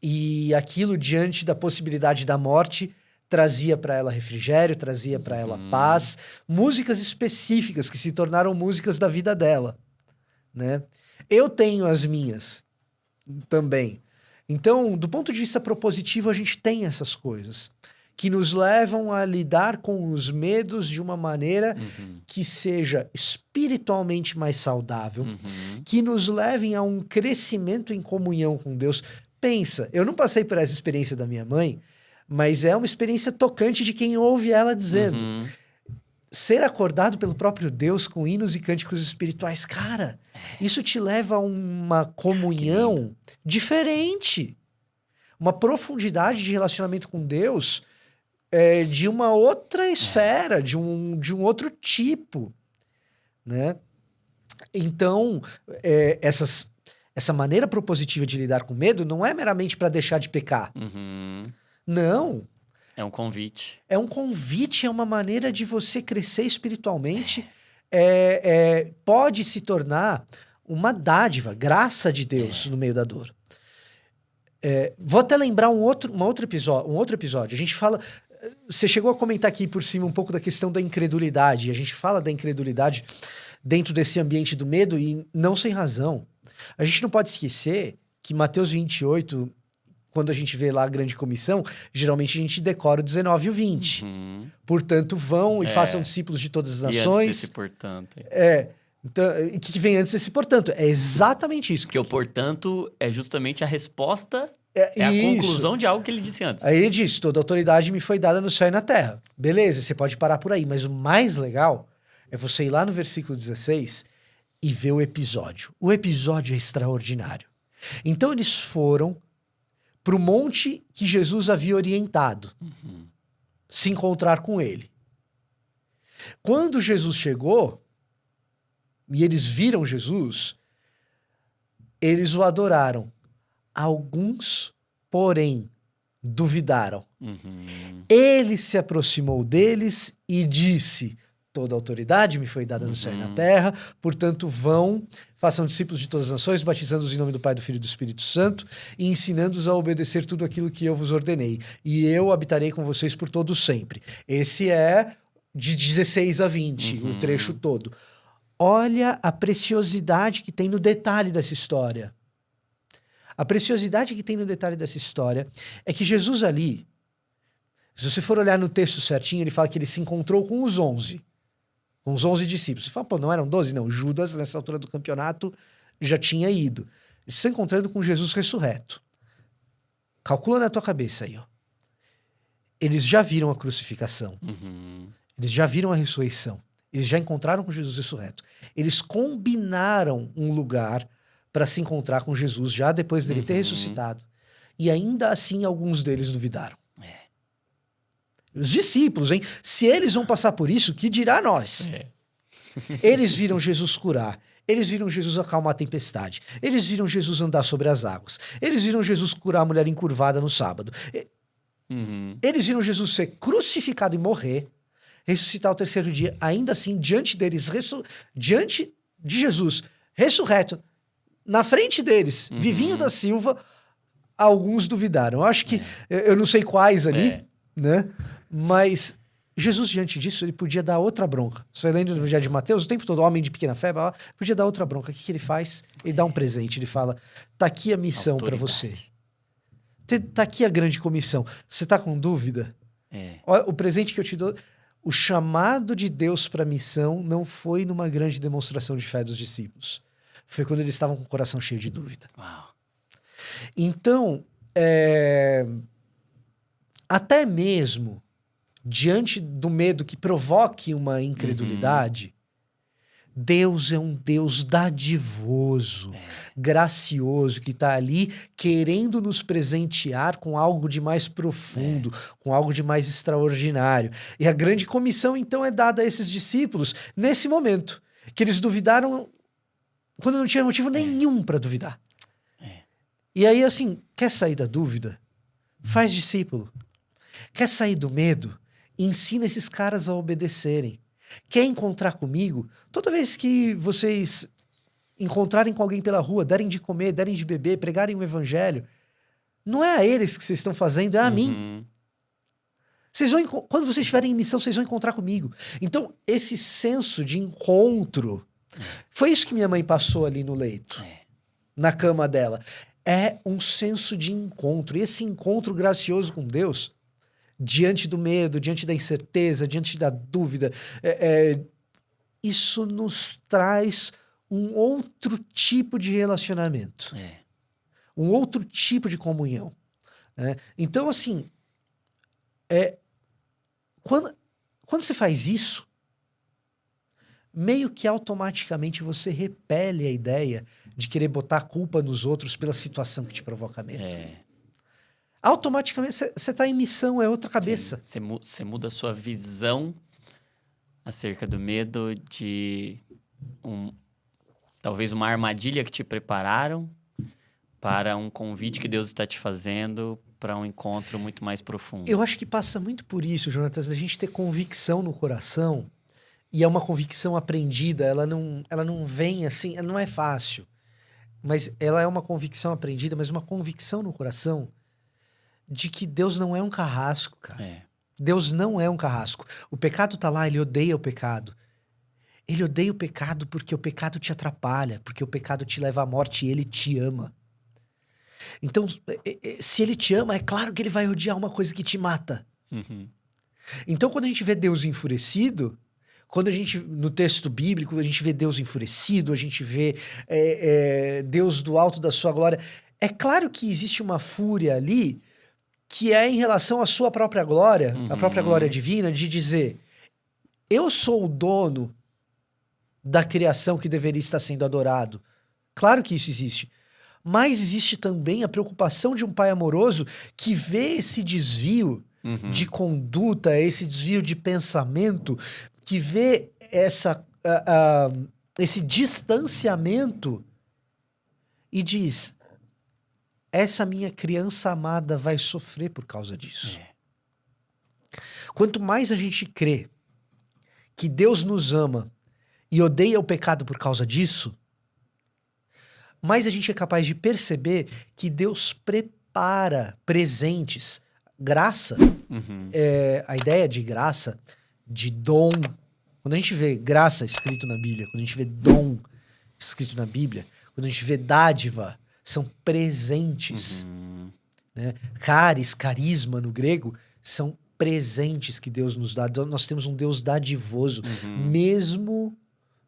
E aquilo, diante da possibilidade da morte, trazia para ela refrigério, trazia para ela paz, músicas específicas que se tornaram músicas da vida dela, né? Eu tenho as minhas também. Então, do ponto de vista propositivo, a gente tem essas coisas que nos levam a lidar com os medos de uma maneira que seja espiritualmente mais saudável, que nos levem a um crescimento em comunhão com Deus. Pensa, eu não passei por essa experiência da minha mãe, mas é uma experiência tocante de quem ouve ela dizendo. Ser acordado pelo próprio Deus com hinos e cânticos espirituais. Cara, isso te leva a uma comunhão diferente. Uma profundidade de relacionamento com Deus de uma outra esfera, de um outro tipo. Né? Então, essa maneira propositiva de lidar com medo não é meramente para deixar de pecar. Não. É um convite. É um convite, é uma maneira de você crescer espiritualmente. Pode se tornar uma dádiva, graça de Deus no meio da dor. Vou até lembrar um outro episódio. A gente fala... Você chegou a comentar aqui por cima um pouco da questão da incredulidade. A gente fala da incredulidade dentro desse ambiente do medo e não sem razão. A gente não pode esquecer que Mateus 28... Quando a gente vê lá a grande comissão, geralmente a gente decora o 19 e o 20. Portanto, vão e façam discípulos de todas as nações. E antes desse portanto. Então, o que vem antes desse portanto? É exatamente isso. Porque o portanto é justamente a resposta, a conclusão de algo que ele disse antes. Aí ele disse, toda autoridade me foi dada no céu e na terra. Beleza, você pode parar por aí. Mas o mais legal é você ir lá no versículo 16 e ver o episódio. O episódio é extraordinário. Então, eles foram para o monte que Jesus havia orientado, se encontrar com ele. Quando Jesus chegou, e eles viram Jesus, Eles o adoraram. Alguns, porém, duvidaram. Ele se aproximou deles e disse: toda autoridade me foi dada no céu e na terra, portanto vão, façam discípulos de todas as nações, batizando-os em nome do Pai, do Filho e do Espírito Santo, e ensinando-os a obedecer tudo aquilo que eu vos ordenei. E eu habitarei com vocês por todo sempre. Esse é de 16 a 20, o trecho todo. Olha a preciosidade que tem no detalhe dessa história. A preciosidade que tem no detalhe dessa história é que Jesus ali, se você for olhar no texto certinho, ele fala que ele se encontrou com os 11 discípulos. Você fala, pô, não eram 12? Não, Judas, nessa altura do campeonato, já tinha ido. Ele se encontrando com Jesus ressurreto. Calcula na tua cabeça aí, ó. Eles já viram a crucificação. Eles já viram a ressurreição. Eles já encontraram com Jesus ressurreto. Eles combinaram um lugar para se encontrar com Jesus já depois dele ter ressuscitado. E ainda assim, alguns deles duvidaram. Os discípulos, hein? Se eles vão passar por isso, que dirá nós? Eles viram Jesus curar. Eles viram Jesus acalmar a tempestade. Eles viram Jesus andar sobre as águas. Eles viram Jesus curar a mulher encurvada no sábado. Eles viram Jesus ser crucificado e morrer, ressuscitar ao terceiro dia. Ainda assim, diante deles, diante de Jesus ressurreto, na frente deles, Vivinho da Silva, alguns duvidaram. Eu acho que, eu não sei quais ali, né? Mas Jesus, diante disso, ele podia dar outra bronca. Você vai lendo no Evangelho de Mateus, o tempo todo, homem de pequena fé, podia dar outra bronca. O que ele faz? Ele dá um presente, ele fala, tá aqui a missão para você. Tá aqui a grande comissão. Você tá com dúvida? Olha, o presente que eu te dou, o chamado de Deus para a missão não foi numa grande demonstração de fé dos discípulos. Foi quando eles estavam com o coração cheio de dúvida. Então, até mesmo diante do medo que provoque uma incredulidade, Deus é um Deus dadivoso, gracioso, que está ali querendo nos presentear com algo de mais profundo, com algo de mais extraordinário. E a grande comissão, então, é dada a esses discípulos nesse momento, que eles duvidaram quando não tinha motivo nenhum para duvidar. E aí, assim, quer sair da dúvida? Faz discípulo. Quer sair do medo? Ensina esses caras a obedecerem. Quer encontrar comigo? Toda vez que vocês encontrarem com alguém pela rua, derem de comer, derem de beber, pregarem o evangelho, não é a eles que vocês estão fazendo, é a mim. Quando vocês estiverem em missão, vocês vão encontrar comigo. Então, esse senso de encontro, foi isso que minha mãe passou ali no leito, na cama dela. É um senso de encontro. E esse encontro gracioso com Deus, diante do medo, diante da incerteza, diante da dúvida, isso nos traz um outro tipo de relacionamento. Um outro tipo de comunhão. Então, assim, quando você faz isso, meio que automaticamente você repele a ideia de querer botar a culpa nos outros pela situação que te provoca medo. Automaticamente você está em missão, é outra cabeça. Você muda a sua visão acerca do medo de talvez uma armadilha que te prepararam para um convite que Deus está te fazendo para um encontro muito mais profundo. Eu acho que passa muito por isso, Jonatas, a gente ter convicção no coração. E é uma convicção aprendida, ela não vem assim, ela não é fácil. Mas ela é uma convicção aprendida, mas uma convicção no coração de que Deus não é um carrasco, cara. Deus não é um carrasco. O pecado tá lá, ele odeia o pecado. Ele odeia o pecado porque o pecado te atrapalha, porque o pecado te leva à morte e ele te ama. Então, se ele te ama, é claro que ele vai odiar uma coisa que te mata. Então, quando a gente vê Deus enfurecido, no texto bíblico, a gente vê Deus enfurecido, a gente vê Deus do alto da sua glória, é claro que existe uma fúria ali que é em relação à sua própria glória, a própria glória divina, de dizer, eu sou o dono da criação que deveria estar sendo adorado. Claro que isso existe. Mas existe também a preocupação de um pai amoroso que vê esse desvio de conduta, esse desvio de pensamento, que vê esse distanciamento e diz: essa minha criança amada vai sofrer por causa disso. Quanto mais a gente crê que Deus nos ama e odeia o pecado por causa disso, mais a gente é capaz de perceber que Deus prepara presentes. Graça, a ideia de graça, de dom. Quando a gente vê graça escrito na Bíblia, quando a gente vê dom escrito na Bíblia, quando a gente vê dádiva, são presentes. Né? Caris, carisma no grego, são presentes que Deus nos dá. Nós temos um Deus dadivoso, mesmo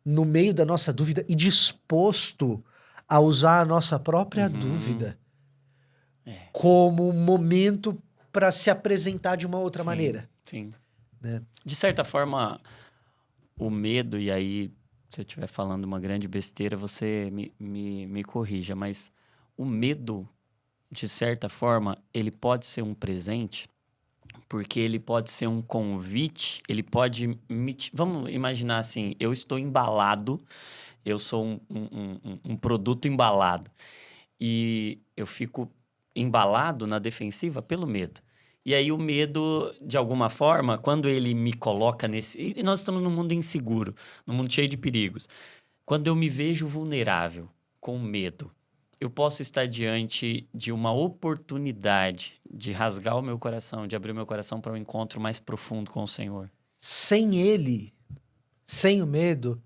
no meio da nossa dúvida e disposto a usar a nossa própria dúvida como um momento para se apresentar de uma outra maneira. Sim. Né? De certa forma, o medo, e aí, se eu estiver falando uma grande besteira, você me corrija, mas o medo, de certa forma, ele pode ser um presente, porque ele pode ser um convite, ele pode... Vamos imaginar assim, eu estou embalado, eu sou um produto embalado, e eu fico embalado na defensiva pelo medo. E aí o medo, de alguma forma, quando ele me coloca nesse... E nós estamos num mundo inseguro, num mundo cheio de perigos. Quando eu me vejo vulnerável, com medo, eu posso estar diante de uma oportunidade de rasgar o meu coração, de abrir o meu coração para um encontro mais profundo com o Senhor. Sem ele, sem o medo,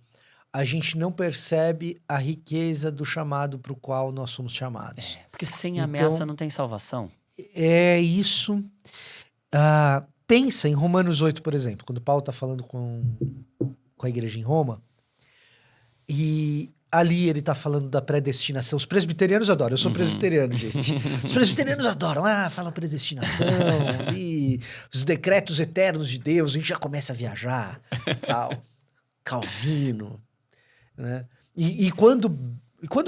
a gente não percebe a riqueza do chamado para o qual nós somos chamados. Porque sem ameaça não tem salvação. É isso. Pensa em Romanos 8, por exemplo, quando Paulo está falando com a igreja em Roma, e ali ele está falando da predestinação. Os presbiterianos adoram, eu sou presbiteriano, gente. Os presbiterianos adoram, fala predestinação, e os decretos eternos de Deus, a gente já começa a viajar, tal. Calvino, né? E quando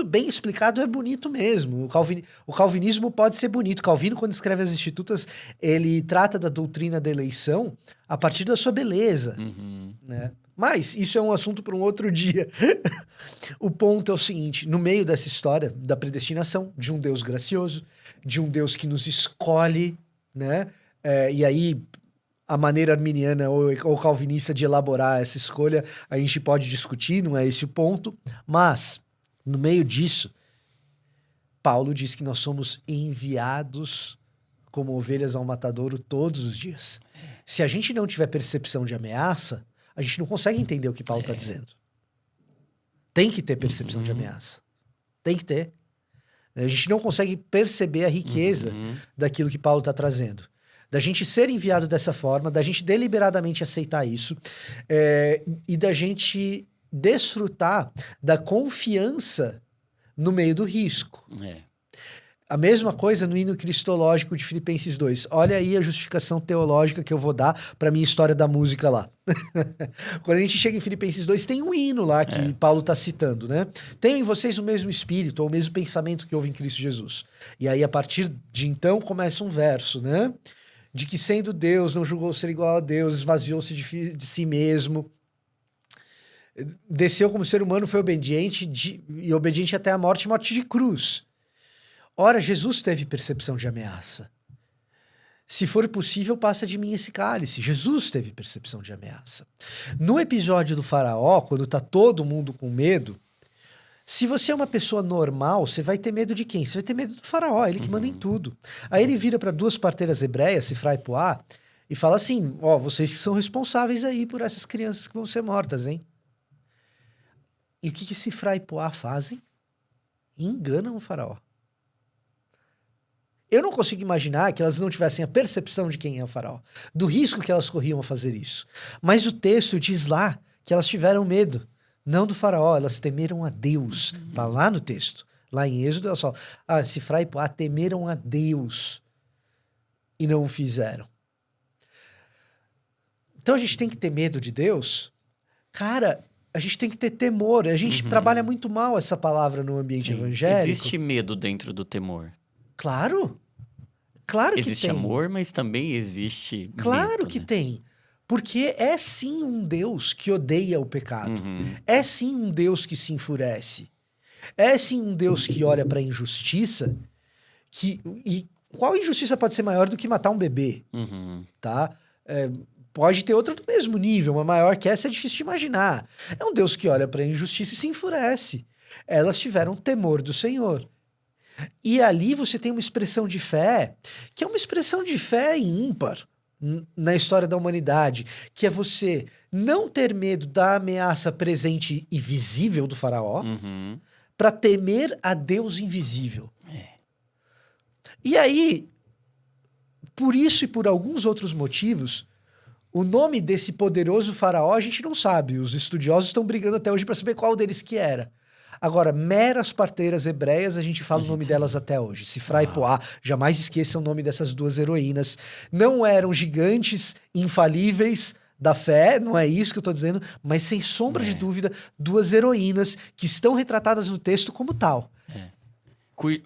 bem explicado, é bonito mesmo. O calvinismo pode ser bonito. Calvino, quando escreve as Institutas, ele trata da doutrina da eleição a partir da sua beleza. Né? Mas isso é um assunto para um outro dia. O ponto é o seguinte, no meio dessa história da predestinação, de um Deus gracioso, de um Deus que nos escolhe, né? E aí... a maneira arminiana ou calvinista de elaborar essa escolha, a gente pode discutir, não é esse o ponto. Mas, no meio disso, Paulo diz que nós somos enviados como ovelhas ao matadouro todos os dias. Se a gente não tiver percepção de ameaça, a gente não consegue entender o que Paulo está dizendo. Tem que ter percepção de ameaça. Tem que ter. A gente não consegue perceber a riqueza daquilo que Paulo está trazendo. Da gente ser enviado dessa forma, da gente deliberadamente aceitar isso, e da gente desfrutar da confiança no meio do risco. A mesma coisa no hino cristológico de Filipenses 2. Olha aí a justificação teológica que eu vou dar para minha história da música lá. Quando a gente chega em Filipenses 2, tem um hino lá que Paulo está citando, né? Tenham em vocês o mesmo espírito, ou o mesmo pensamento que houve em Cristo Jesus. E aí, a partir de então, começa um verso, né? De que sendo Deus, não julgou ser igual a Deus, esvaziou-se de si mesmo, desceu como ser humano, foi obediente e obediente até a morte de cruz. Ora, Jesus teve percepção de ameaça. Se for possível, passa de mim esse cálice. Jesus teve percepção de ameaça. No episódio do faraó, quando está todo mundo com medo, se você é uma pessoa normal, você vai ter medo de quem? Você vai ter medo do faraó, ele que manda em tudo. Aí ele vira para duas parteiras hebreias, Sifra e Puá, e fala assim, vocês que são responsáveis aí por essas crianças que vão ser mortas, hein? E o que Sifra e Puá fazem? Enganam o faraó. Eu não consigo imaginar que elas não tivessem a percepção de quem é o faraó, do risco que elas corriam a fazer isso. Mas o texto diz lá que elas tiveram medo. Não do faraó, elas temeram a Deus. Tá lá no texto. Lá em Êxodo, elas falam, Sifra e Puá temeram a Deus e não o fizeram. Então a gente tem que ter medo de Deus? Cara, a gente tem que ter temor. A gente trabalha muito mal essa palavra no ambiente evangélico. Existe medo dentro do temor. Claro. Claro que tem. Existe amor, mas também existe Claro medo, que né? tem. Porque é sim um Deus que odeia o pecado. É sim um Deus que se enfurece. É sim um Deus que olha para a injustiça, e qual injustiça pode ser maior do que matar um bebê, Uhum. tá? Pode ter outra do mesmo nível, uma maior que essa é difícil de imaginar. É um Deus que olha para a injustiça e se enfurece. Elas tiveram temor do Senhor. E ali você tem uma expressão de fé, que é uma expressão de fé ímpar na história da humanidade, que é você não ter medo da ameaça presente e visível do faraó, Uhum. para temer a Deus invisível. É. E aí, por isso e por alguns outros motivos, o nome desse poderoso faraó a gente não sabe. Os estudiosos estão brigando até hoje para saber qual deles que era. Agora, meras parteiras hebreias, a gente fala o nome delas até hoje. Sifra e Poá, jamais esqueçam o nome dessas duas heroínas. Não eram gigantes infalíveis da fé, não é isso que eu tô dizendo, mas sem sombra de dúvida, duas heroínas que estão retratadas no texto como tal.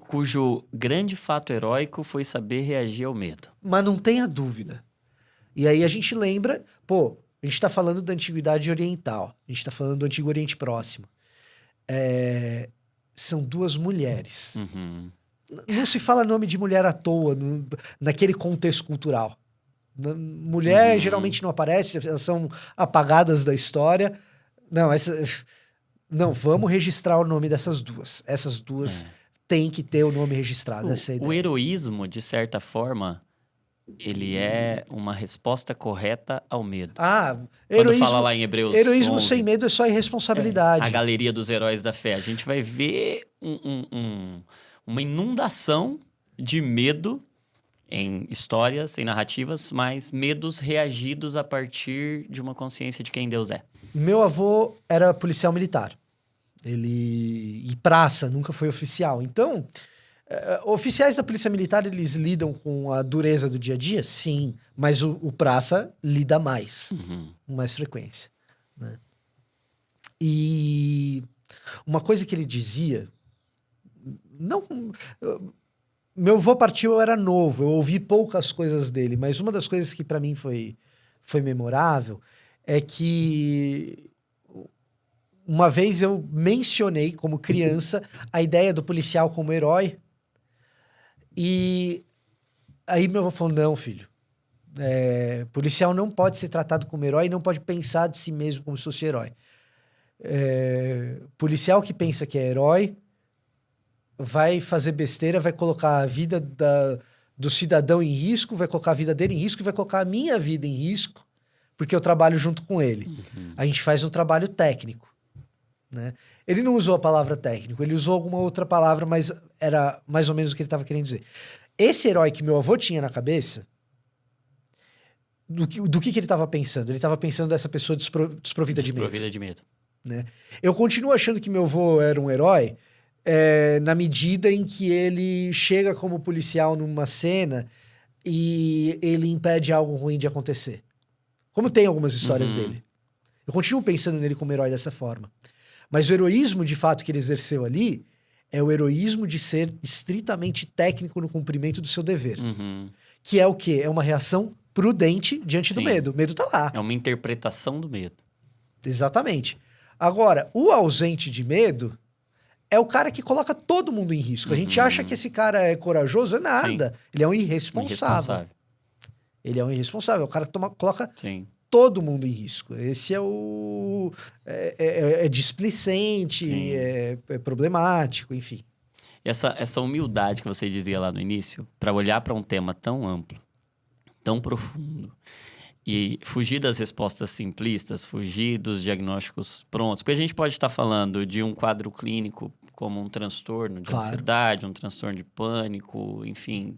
Cujo grande fato heróico foi saber reagir ao medo. Mas não tenha dúvida. E aí a gente lembra, a gente tá falando da Antiguidade Oriental, a gente tá falando do Antigo Oriente Próximo. São duas mulheres. Uhum. Não se fala nome de mulher à toa naquele contexto cultural. Mulher geralmente não aparece, elas são apagadas da história. Não, vamos registrar o nome dessas duas. Essas duas têm que ter o nome registrado. Essa é a ideia. O heroísmo, de certa forma, ele é uma resposta correta ao medo. Quando fala lá em Hebreus heroísmo 11, sem medo é só irresponsabilidade. a galeria dos heróis da fé. A gente vai ver uma inundação de medo em histórias, em narrativas, mas medos reagidos a partir de uma consciência de quem Deus é. Meu avô era policial militar. E praça, nunca foi oficial. Então, oficiais da polícia militar, eles lidam com a dureza do dia a dia? Sim, mas o praça lida mais, com mais frequência. Né? E uma coisa que ele dizia... Meu avô partiu, eu era novo, eu ouvi poucas coisas dele, mas uma das coisas que para mim foi memorável é que uma vez eu mencionei, como criança, a ideia do policial como herói. E aí meu avô falou, não, filho, policial não pode ser tratado como herói, não pode pensar de si mesmo como se fosse herói. Policial que pensa que é herói vai fazer besteira, vai colocar a vida do cidadão em risco, vai colocar a vida dele em risco e vai colocar a minha vida em risco, porque eu trabalho junto com ele. A gente faz um trabalho técnico. Né? Ele não usou a palavra técnico, ele usou alguma outra palavra, mas era mais ou menos o que ele estava querendo dizer. Esse herói que meu avô tinha na cabeça, do que ele estava pensando? Ele estava pensando dessa pessoa desprovida de medo. Desprovida de medo. Né? Eu continuo achando que meu avô era um herói na medida em que ele chega como policial numa cena e ele impede algo ruim de acontecer. Como tem algumas histórias dele. Eu continuo pensando nele como herói dessa forma. Mas o heroísmo, de fato, que ele exerceu ali é o heroísmo de ser estritamente técnico no cumprimento do seu dever. Que é o quê? É uma reação prudente diante do medo. O medo tá lá. É uma interpretação do medo. Exatamente. Agora, o ausente de medo é o cara que coloca todo mundo em risco. A gente acha que esse cara é corajoso, é nada. Sim. Ele é um irresponsável. Ele é um irresponsável. O cara coloca todo mundo em risco. Esse é o... É displicente, é problemático, enfim. E essa humildade que você dizia lá no início, para olhar para um tema tão amplo, tão profundo, e fugir das respostas simplistas, fugir dos diagnósticos prontos. Porque a gente pode estar falando de um quadro clínico como um transtorno de ansiedade, um transtorno de pânico, enfim.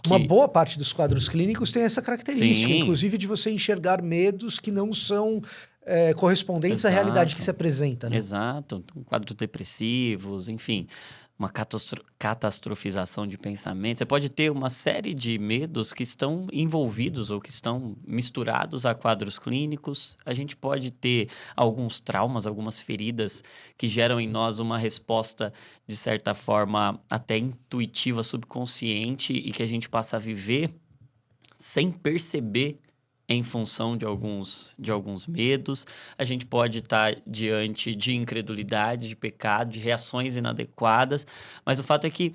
Uma boa parte dos quadros clínicos tem essa característica, inclusive de você enxergar medos que não são correspondentes à realidade que se apresenta. Né? Exato. Quadros depressivos, enfim. Uma catastrofização de pensamentos. Você pode ter uma série de medos que estão envolvidos ou que estão misturados a quadros clínicos. A gente pode ter alguns traumas, algumas feridas que geram em nós uma resposta, de certa forma, até intuitiva, subconsciente, e que a gente passa a viver sem perceber em função de alguns medos, a gente pode estar diante de incredulidade, de pecado, de reações inadequadas, mas o fato é que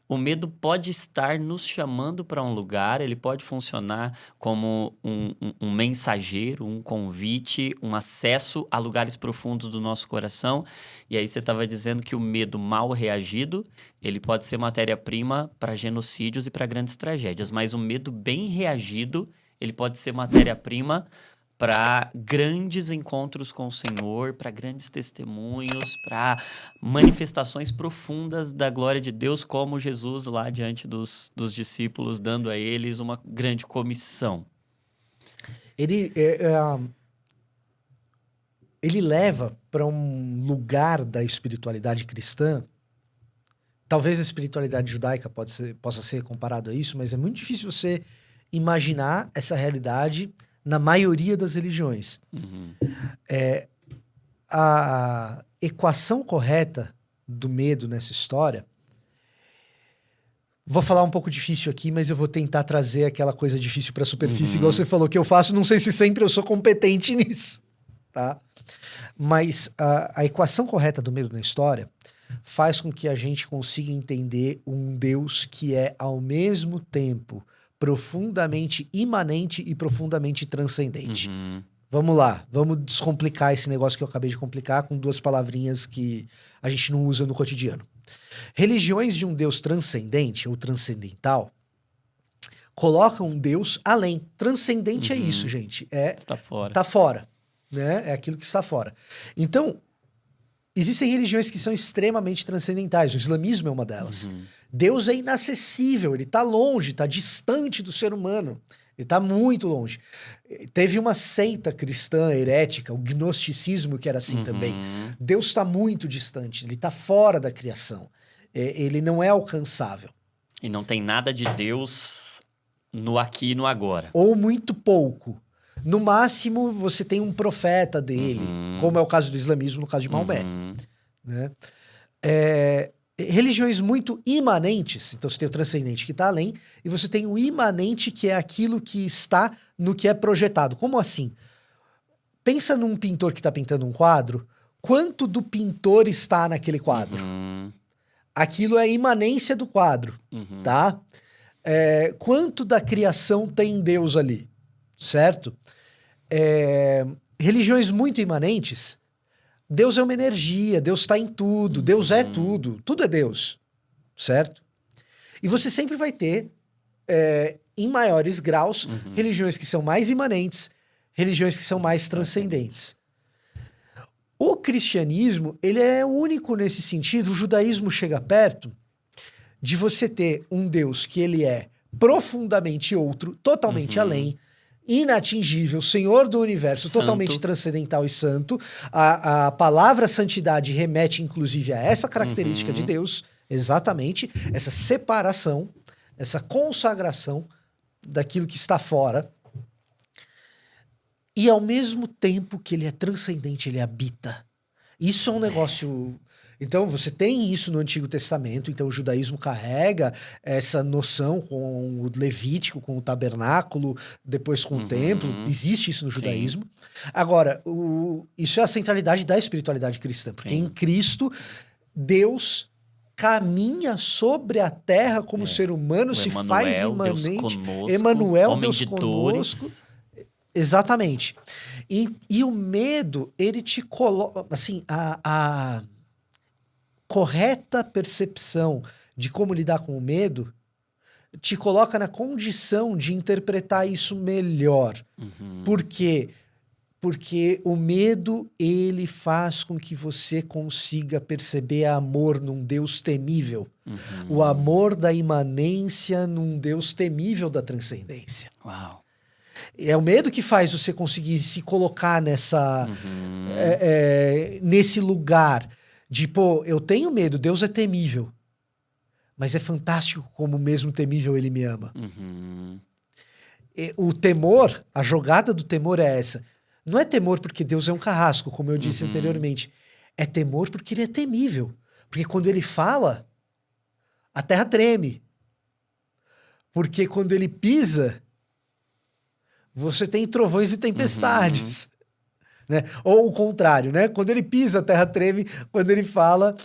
o medo pode estar nos chamando para um lugar, ele pode funcionar como um mensageiro, um convite, um acesso a lugares profundos do nosso coração. E aí você estava dizendo que o medo mal reagido, ele pode ser matéria-prima para genocídios e para grandes tragédias, mas o medo bem reagido, ele pode ser matéria-prima para grandes encontros com o Senhor, para grandes testemunhos, para manifestações profundas da glória de Deus, como Jesus lá diante dos discípulos, dando a eles uma grande comissão. Ele leva para um lugar da espiritualidade cristã. Talvez a espiritualidade judaica possa ser comparado a isso, mas é muito difícil você imaginar essa realidade na maioria das religiões. Uhum. A equação correta do medo nessa história... Vou falar um pouco difícil aqui, mas eu vou tentar trazer aquela coisa difícil para a superfície, igual você falou que eu faço. Não sei se sempre eu sou competente nisso, tá? Mas a equação correta do medo na história faz com que a gente consiga entender um Deus que é, ao mesmo tempo, profundamente imanente e profundamente transcendente. Uhum. Vamos lá, vamos descomplicar esse negócio que eu acabei de complicar com 2 palavrinhas que a gente não usa no cotidiano. Religiões de um Deus transcendente ou transcendental colocam um Deus além. Transcendente é isso, gente. Está fora. Tá fora, né? É aquilo que está fora. Então, existem religiões que são extremamente transcendentais. O islamismo é uma delas. Deus é inacessível, ele está longe, está distante do ser humano. Ele está muito longe. Teve uma seita cristã herética, o gnosticismo, que era assim também. Deus está muito distante, ele está fora da criação. Ele não é alcançável. E não tem nada de Deus no aqui e no agora. Ou muito pouco. No máximo, você tem um profeta dele, como é o caso do islamismo, no caso de Maomé. Né? Religiões muito imanentes, então você tem o transcendente que está além, e você tem o imanente, que é aquilo que está no que é projetado. Como assim? Pensa num pintor que está pintando um quadro, quanto do pintor está naquele quadro? Aquilo é a imanência do quadro, tá? Quanto da criação tem Deus ali, certo? Religiões muito imanentes, Deus é uma energia, Deus está em tudo, Deus é tudo, tudo é Deus, certo? E você sempre vai ter, em maiores graus, religiões que são mais imanentes, religiões que são mais transcendentes. O cristianismo, ele é único nesse sentido, o judaísmo chega perto de você ter um Deus que ele é profundamente outro, totalmente além, inatingível, Senhor do universo, Santo. totalmente transcendental e santo. A palavra santidade remete, inclusive, a essa característica de Deus, exatamente, essa separação, essa consagração daquilo que está fora. E ao mesmo tempo que ele é transcendente, ele habita. Isso é um negócio... Então, você tem isso no Antigo Testamento, então o judaísmo carrega essa noção com o Levítico, com o tabernáculo, depois com o templo, existe isso no judaísmo. Agora, isso é a centralidade da espiritualidade cristã, porque em Cristo, Deus caminha sobre a terra como ser humano, se faz imanente. Emanuel, Deus conosco. Exatamente. E o medo, ele te coloca, assim, a correta percepção de como lidar com o medo te coloca na condição de interpretar isso melhor. Por quê? Porque o medo, ele faz com que você consiga perceber amor num Deus temível. O amor da imanência num Deus temível da transcendência. Uau. É o medo que faz você conseguir se colocar nesse lugar de, pô, eu tenho medo, Deus é temível. Mas é fantástico como mesmo temível ele me ama. O temor, a jogada do temor é essa. Não é temor porque Deus é um carrasco, como eu disse anteriormente. É temor porque ele é temível. Porque quando ele fala, a terra treme. Porque quando ele pisa, você tem trovões e tempestades. Né? Ou o contrário, né? Quando ele pisa, a terra treme. Quando ele fala,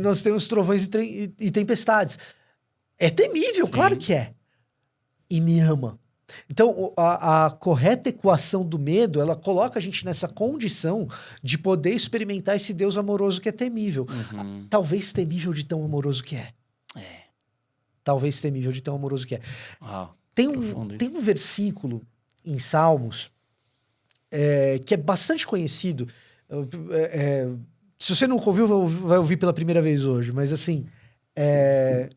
nós temos trovões e tempestades. É temível, claro que é. E me ama. Então, a correta equação do medo, ela coloca a gente nessa condição de poder experimentar esse Deus amoroso que é temível. Talvez temível de tão amoroso que é. Talvez temível de tão amoroso que é. Uau, tem um versículo em Salmos que é bastante conhecido. Se você nunca ouviu, vai ouvir pela primeira vez hoje. Mas assim,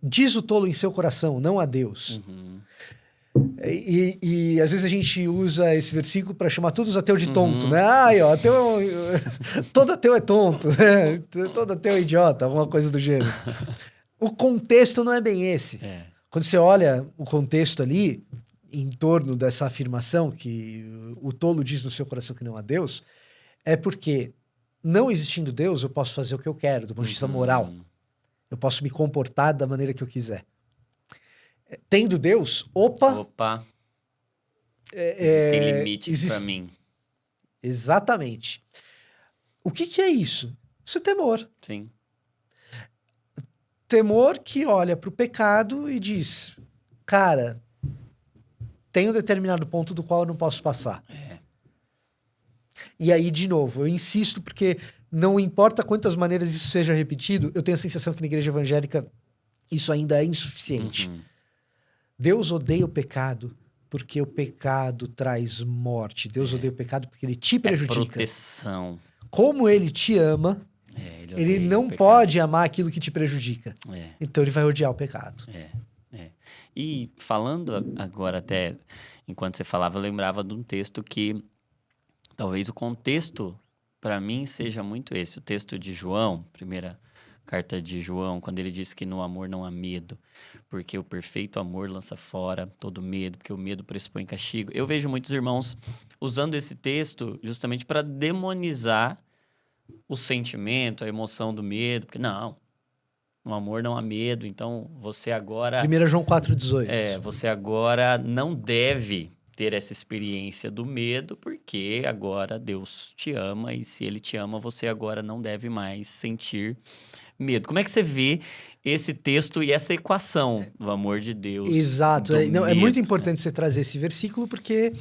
diz o tolo em seu coração, não a Deus. E às vezes a gente usa esse versículo para chamar todos os ateus de tonto, né? Ai, ó, todo ateu é tonto, né? Todo ateu é idiota, alguma coisa do gênero. O contexto não é bem esse. Quando você olha o contexto ali, em torno dessa afirmação que o tolo diz no seu coração que não há Deus, é porque, não existindo Deus, eu posso fazer o que eu quero, do ponto de vista moral. Eu posso me comportar da maneira que eu quiser. Tendo Deus, existem limites para mim. Exatamente. O que é isso? Isso é temor. Sim. Temor que olha para o pecado e diz, cara, tem um determinado ponto do qual eu não posso passar. E aí, de novo, eu insisto porque não importa quantas maneiras isso seja repetido, eu tenho a sensação que na igreja evangélica isso ainda é insuficiente. Deus odeia o pecado porque o pecado traz morte. Deus odeia o pecado porque ele te prejudica. Proteção. Como ele te ama, ele não pode amar aquilo que te prejudica. Então ele vai odiar o pecado. E falando agora até, enquanto você falava, eu lembrava de um texto que talvez o contexto para mim seja muito esse. O texto de João, primeira carta de João, quando ele diz que no amor não há medo, porque o perfeito amor lança fora todo medo, porque o medo pressupõe castigo. Eu vejo muitos irmãos usando esse texto justamente para demonizar o sentimento, a emoção do medo, porque não, no amor não há medo, então você agora... 1 João 4,18. Você agora não deve ter essa experiência do medo, porque agora Deus te ama, e se Ele te ama, você agora não deve mais sentir medo. Como é que você vê esse texto e essa equação do amor de Deus? Exato. É muito importante você trazer esse versículo, porque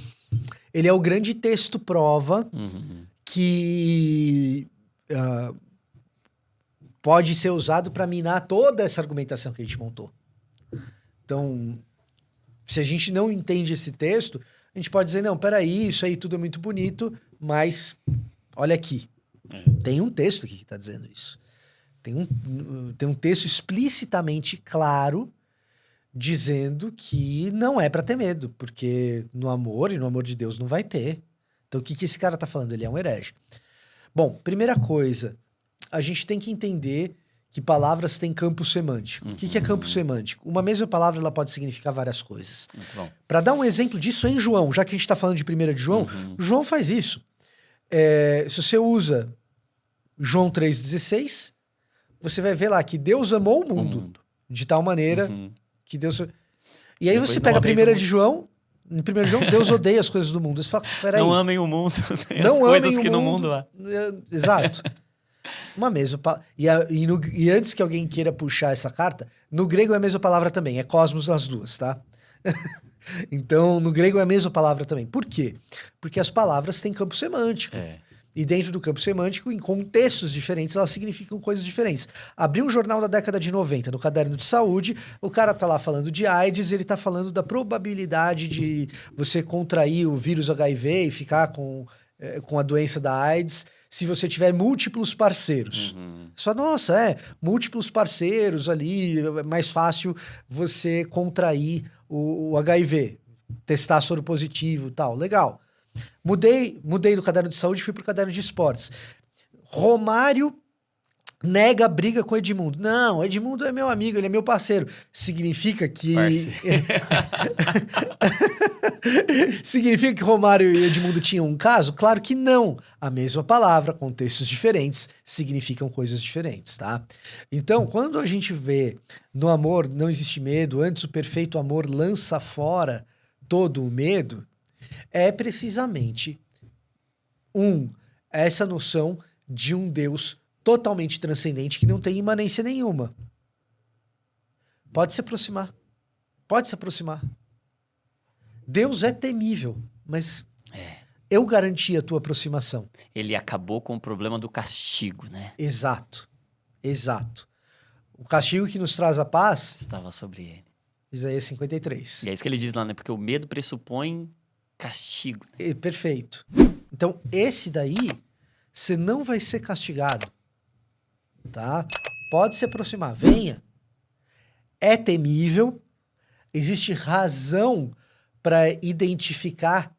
ele é o grande texto prova que pode ser usado para minar toda essa argumentação que a gente montou. Então, se a gente não entende esse texto, a gente pode dizer, não, peraí, isso aí tudo é muito bonito, mas olha aqui. Tem um texto aqui que está dizendo isso. Tem um texto explicitamente claro dizendo que não é para ter medo, porque no amor e no amor de Deus não vai ter. Então, o que esse cara tá falando? Ele é um herege. Bom, primeira coisa, a gente tem que entender que palavras têm campo semântico. O que é campo semântico? Uma mesma palavra ela pode significar várias coisas. Para dar um exemplo disso em João, já que a gente está falando de 1 de João, João faz isso. Se você usa João 3,16, você vai ver lá que Deus amou o mundo de tal maneira que Deus... E aí depois você pega a 1 de João, em 1 de João, Deus odeia as coisas do mundo. Você fala, peraí. Não amem o mundo, não as coisas que no mundo há. Exato. Uma mesma e antes que alguém queira puxar essa carta, no grego é a mesma palavra também, é cosmos nas duas, tá? Então, no grego é a mesma palavra também. Por quê? Porque as palavras têm campo semântico. E dentro do campo semântico, em contextos diferentes, elas significam coisas diferentes. Abri um jornal da década de 90, no caderno de saúde, o cara tá lá falando de AIDS, ele tá falando da probabilidade de você contrair o vírus HIV e ficar com a doença da AIDS se você tiver múltiplos parceiros. Só, nossa, múltiplos parceiros ali, é mais fácil você contrair o HIV, testar soro positivo e tal, legal. Mudei do caderno de saúde e fui pro caderno de esportes. Romário nega a briga com Edmundo. Não, Edmundo é meu amigo, ele é meu parceiro. Significa que... Significa que Romário e Edmundo tinham um caso? Claro que não. A mesma palavra, contextos diferentes, significam coisas diferentes, tá? Então, quando a gente vê no amor não existe medo, antes o perfeito amor lança fora todo o medo, É precisamente essa noção de um Deus totalmente transcendente que não tem imanência nenhuma. Pode se aproximar. Pode se aproximar. Deus é temível, mas eu garanti a tua aproximação. Ele acabou com o problema do castigo, né? Exato. Exato. O castigo que nos traz a paz, Estava sobre ele. Isaías 53. E é isso que ele diz lá, né? Porque o medo pressupõe castigo. Né? Perfeito. Então, esse daí, você não vai ser castigado. Tá? Pode se aproximar. Venha. É temível. Existe razão para identificar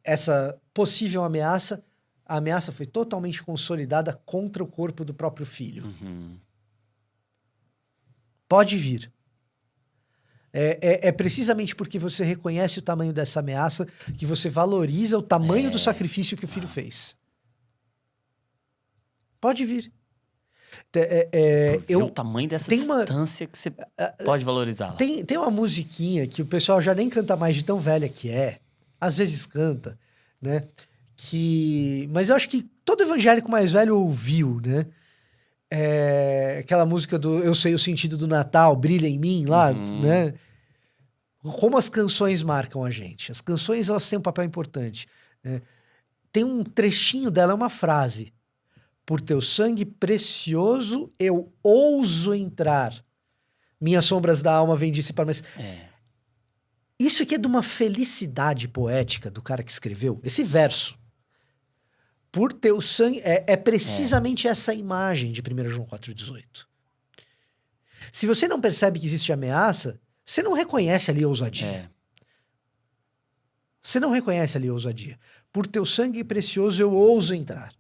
essa possível ameaça. A ameaça foi totalmente consolidada contra o corpo do próprio filho. Uhum. Pode vir. É precisamente porque você reconhece o tamanho dessa ameaça que você valoriza o tamanho do sacrifício que o filho fez. Pode vir. O tamanho dessa distância que você pode valorizar. Tem uma musiquinha que o pessoal já nem canta mais de tão velha que é. Às vezes canta, né? Mas eu acho que todo evangélico mais velho ouviu, né? Aquela música do Eu Sei o Sentido do Natal, Brilha em Mim, lá, né? Como as canções marcam a gente. As canções, elas têm um papel importante. Né? Tem um trechinho dela, é uma frase. Por teu sangue precioso eu ouso entrar. Minhas sombras da alma vêm dissipar. Mas isso aqui é de uma felicidade poética do cara que escreveu. Esse verso. Por teu sangue... É precisamente essa imagem de 1 João 4,18. Se você não percebe que existe ameaça, você não reconhece ali a ousadia. Você não reconhece ali a ousadia. Por teu sangue precioso eu ouso entrar.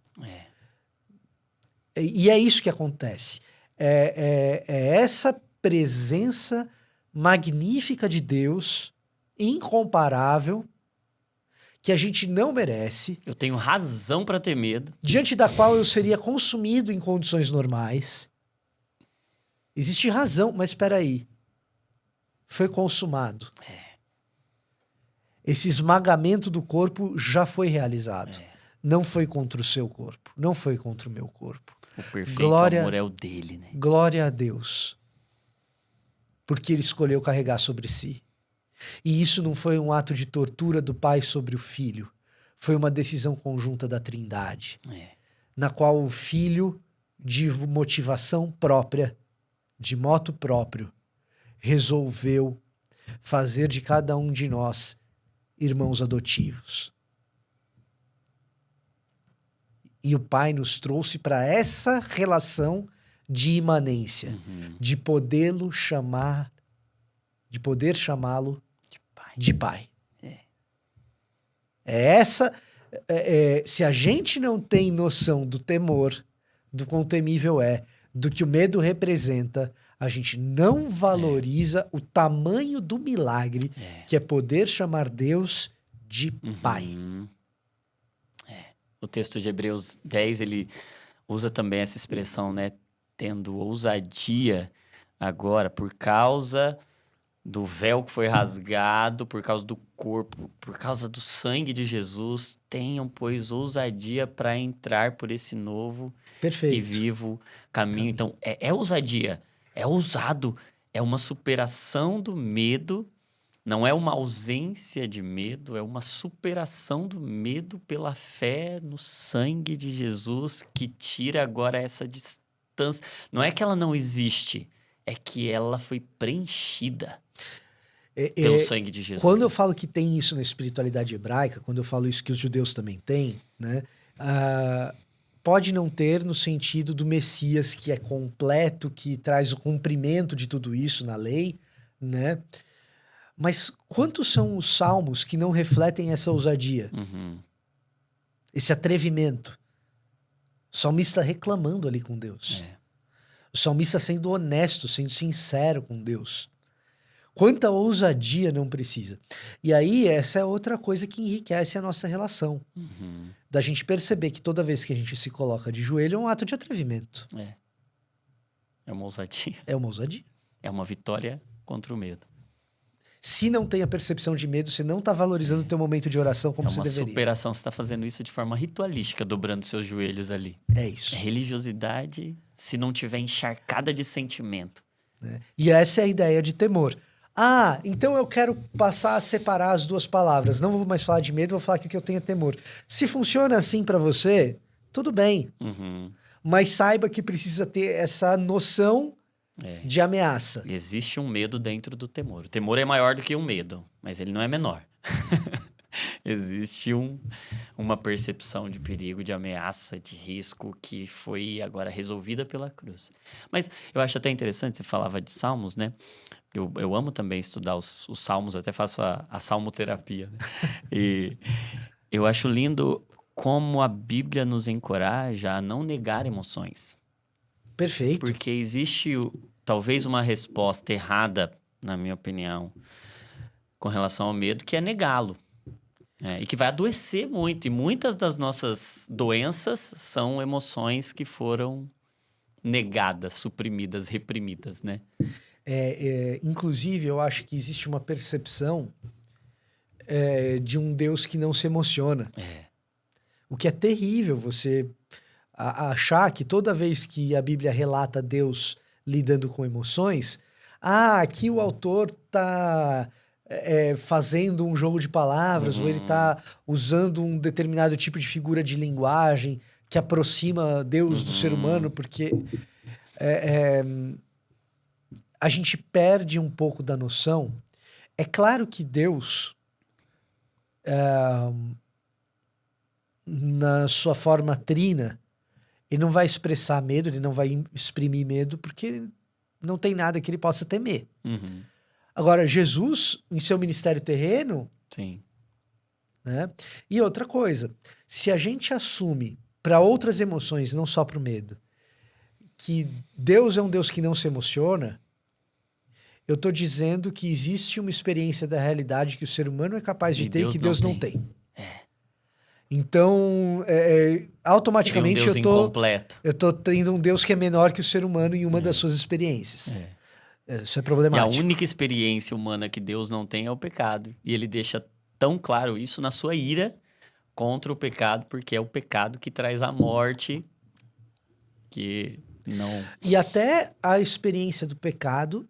E é isso que acontece. É essa presença magnífica de Deus, incomparável, que a gente não merece. Eu tenho razão para ter medo. Diante da qual eu seria consumido em condições normais. Existe razão, mas espera aí. Foi consumado. Esse esmagamento do corpo já foi realizado. Não foi contra o seu corpo. Não foi contra o meu corpo. O perfeito amor é o dele, né? Glória a Deus. Porque ele escolheu carregar sobre si. E isso não foi um ato de tortura do pai sobre o filho. Foi uma decisão conjunta da Trindade. Na qual o filho, de motivação própria, de moto próprio, resolveu fazer de cada um de nós irmãos adotivos. E o pai nos trouxe para essa relação de imanência, de podê-lo chamar, de poder chamá-lo de pai. Se a gente não tem noção do temor, do quão temível do que o medo representa, a gente não valoriza o tamanho do milagre que é poder chamar Deus de pai. O texto de Hebreus 10, ele usa também essa expressão, né? Tendo ousadia agora por causa do véu que foi rasgado, por causa do corpo, por causa do sangue de Jesus, tenham, pois, ousadia para entrar por esse novo e vivo caminho. Então, é ousadia, é ousado, é uma superação do medo, não é uma ausência de medo, é uma superação do medo pela fé no sangue de Jesus que tira agora essa distância. Não é que ela não existe, é que ela foi preenchida pelo sangue de Jesus. Quando eu falo que tem isso na espiritualidade hebraica, quando eu falo isso que os judeus também têm, né? Pode não ter no sentido do Messias, que é completo, que traz o cumprimento de tudo isso na lei, né? Mas quantos são os salmos que não refletem essa ousadia? Esse atrevimento? O salmista reclamando ali com Deus. O salmista sendo honesto, sendo sincero com Deus. Quanta ousadia não precisa. E aí, essa é outra coisa que enriquece a nossa relação. Da gente perceber que toda vez que a gente se coloca de joelho é um ato de atrevimento. É uma ousadia. É uma ousadia. É uma vitória contra o medo. Se não tem a percepção de medo, você não está valorizando o teu momento de oração como É você uma deveria. superação. Você está fazendo isso de forma ritualística, dobrando seus joelhos ali. É É isso. religiosidade se não tiver encharcada de sentimento. Né? E essa é a ideia de temor. Ah, então eu quero passar a separar as duas palavras. Não vou mais falar de medo, vou falar que eu tenho temor. Se funciona assim para você, tudo bem. Uhum. Mas saiba que precisa ter essa noção É. de ameaça. Existe um medo dentro do temor. O temor é maior do que um medo, mas ele não é menor. Existe uma percepção de perigo, de ameaça, de risco que foi agora resolvida pela cruz. Mas eu acho até interessante, você falava de salmos, né? Eu amo também estudar os salmos, até faço a salmoterapia, né? E eu acho lindo como a Bíblia nos encoraja a não negar emoções. Perfeito. Porque existe talvez uma resposta errada, na minha opinião, com relação ao medo, que é negá-lo. E que vai adoecer muito. E muitas das nossas doenças são emoções que foram negadas, suprimidas, reprimidas, né? Inclusive, eu acho que existe uma percepção de um Deus que não se emociona. O que é terrível, você achar que toda vez que a Bíblia relata Deus lidando com emoções, aqui o autor está fazendo um jogo de palavras, ou ele está usando um determinado tipo de figura de linguagem que aproxima Deus do ser humano, porque a gente perde um pouco da noção. É claro que Deus, na sua forma trina, ele não vai expressar medo, ele não vai exprimir medo, porque não tem nada que ele possa temer. Uhum. Agora, Jesus, em seu ministério terreno... Sim. Né? E outra coisa, se a gente assume para outras emoções, não só para o medo, que Deus é um Deus que não se emociona, eu estou dizendo que existe uma experiência da realidade que o ser humano é capaz de ter e que Deus não tem. Então, automaticamente Seria um Deus incompleto. eu tô tendo um Deus que é menor que o ser humano em uma das suas experiências. Isso é problemático. E a única experiência humana que Deus não tem é o pecado. E ele deixa tão claro isso na sua ira contra o pecado, porque é o pecado que traz a morte, que não... E até a experiência do pecado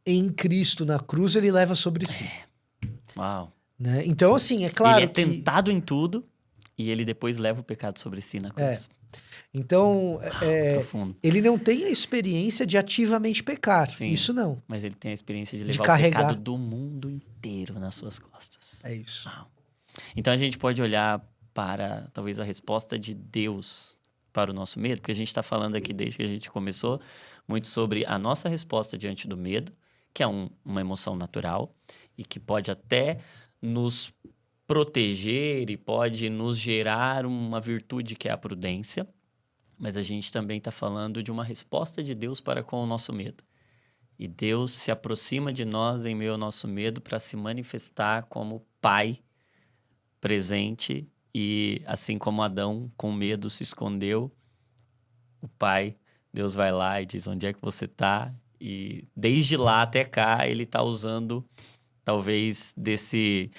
em Cristo na cruz, ele leva sobre si. Uau. Né? Então, assim, é claro ele é tentado em tudo e ele depois leva o pecado sobre si na cruz. Então, Profundo. ele não tem a experiência de ativamente pecar. Sim, isso não. Mas ele tem a experiência de levar carregar o pecado do mundo inteiro nas suas costas. É isso. Uau. Então a gente pode olhar para talvez a resposta de Deus para o nosso medo, porque a gente está falando aqui desde que a gente começou muito sobre a nossa resposta diante do medo, que é uma emoção natural e que pode até nos proteger e pode nos gerar uma virtude que é a prudência, mas a gente também está falando de uma resposta de Deus para com o nosso medo. E Deus se aproxima de nós em meio ao nosso medo para se manifestar como Pai presente, e assim como Adão com medo se escondeu, o Pai, Deus vai lá e diz: onde é que você está? E desde lá até cá ele está usando talvez desse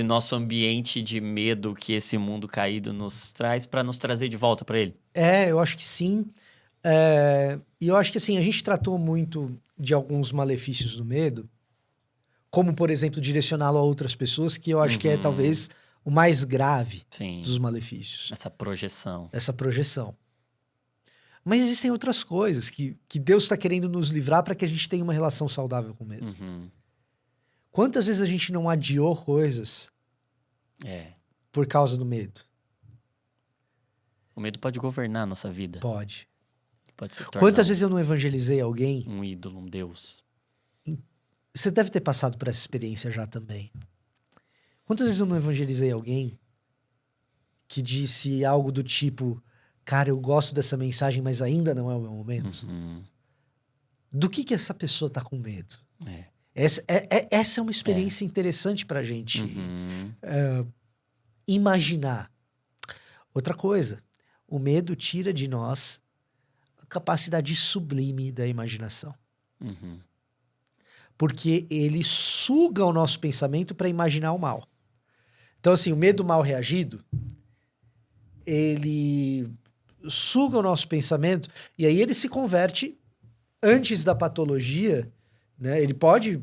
nosso ambiente de medo que esse mundo caído nos traz para nos trazer de volta para ele. Eu acho que sim. E eu acho que assim, a gente tratou muito de alguns malefícios do medo, como, por exemplo, direcioná-lo a outras pessoas, que eu acho que é talvez o mais grave dos malefícios. Essa projeção. Mas existem outras coisas que Deus está querendo nos livrar para que a gente tenha uma relação saudável com o medo. Quantas vezes a gente não adiou coisas por causa do medo? O medo pode governar a nossa vida. Pode. Pode se tornar Quantas vezes eu não evangelizei alguém? Um ídolo, um Deus. Você deve ter passado por essa experiência já também. Quantas vezes eu não evangelizei alguém que disse algo do tipo: cara, eu gosto dessa mensagem, mas ainda não é o meu momento? Do que essa pessoa tá com medo? Essa é uma experiência interessante pra gente imaginar. Outra coisa, o medo tira de nós a capacidade sublime da imaginação. Porque ele suga o nosso pensamento para imaginar o mal. Então, assim, o medo mal reagido, ele suga o nosso pensamento e aí ele se converte antes da patologia, né? Ele pode...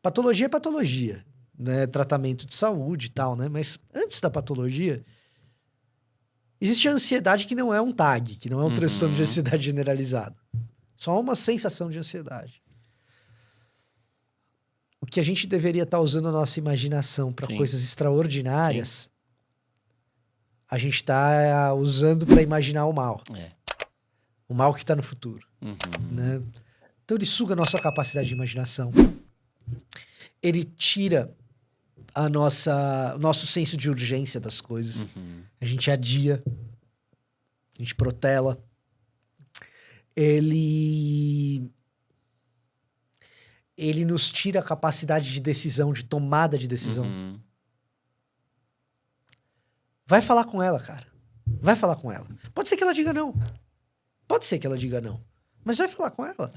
Patologia é patologia, né? Tratamento de saúde e tal, né? Mas antes da patologia, existe a ansiedade que não é um TAG, que não é um transtorno de ansiedade generalizado. Só uma sensação de ansiedade. O que a gente deveria estar usando a nossa imaginação para coisas extraordinárias, a gente está usando para imaginar o mal. O mal que está no futuro. Né? Então ele suga a nossa capacidade de imaginação. Ele tira o nosso senso de urgência das coisas. A gente adia. A gente protela. Ele nos tira a capacidade de decisão, de tomada de decisão. Vai falar com ela, cara. Vai falar com ela. Pode ser que ela diga não. Pode ser que ela diga não. Mas vai falar com ela.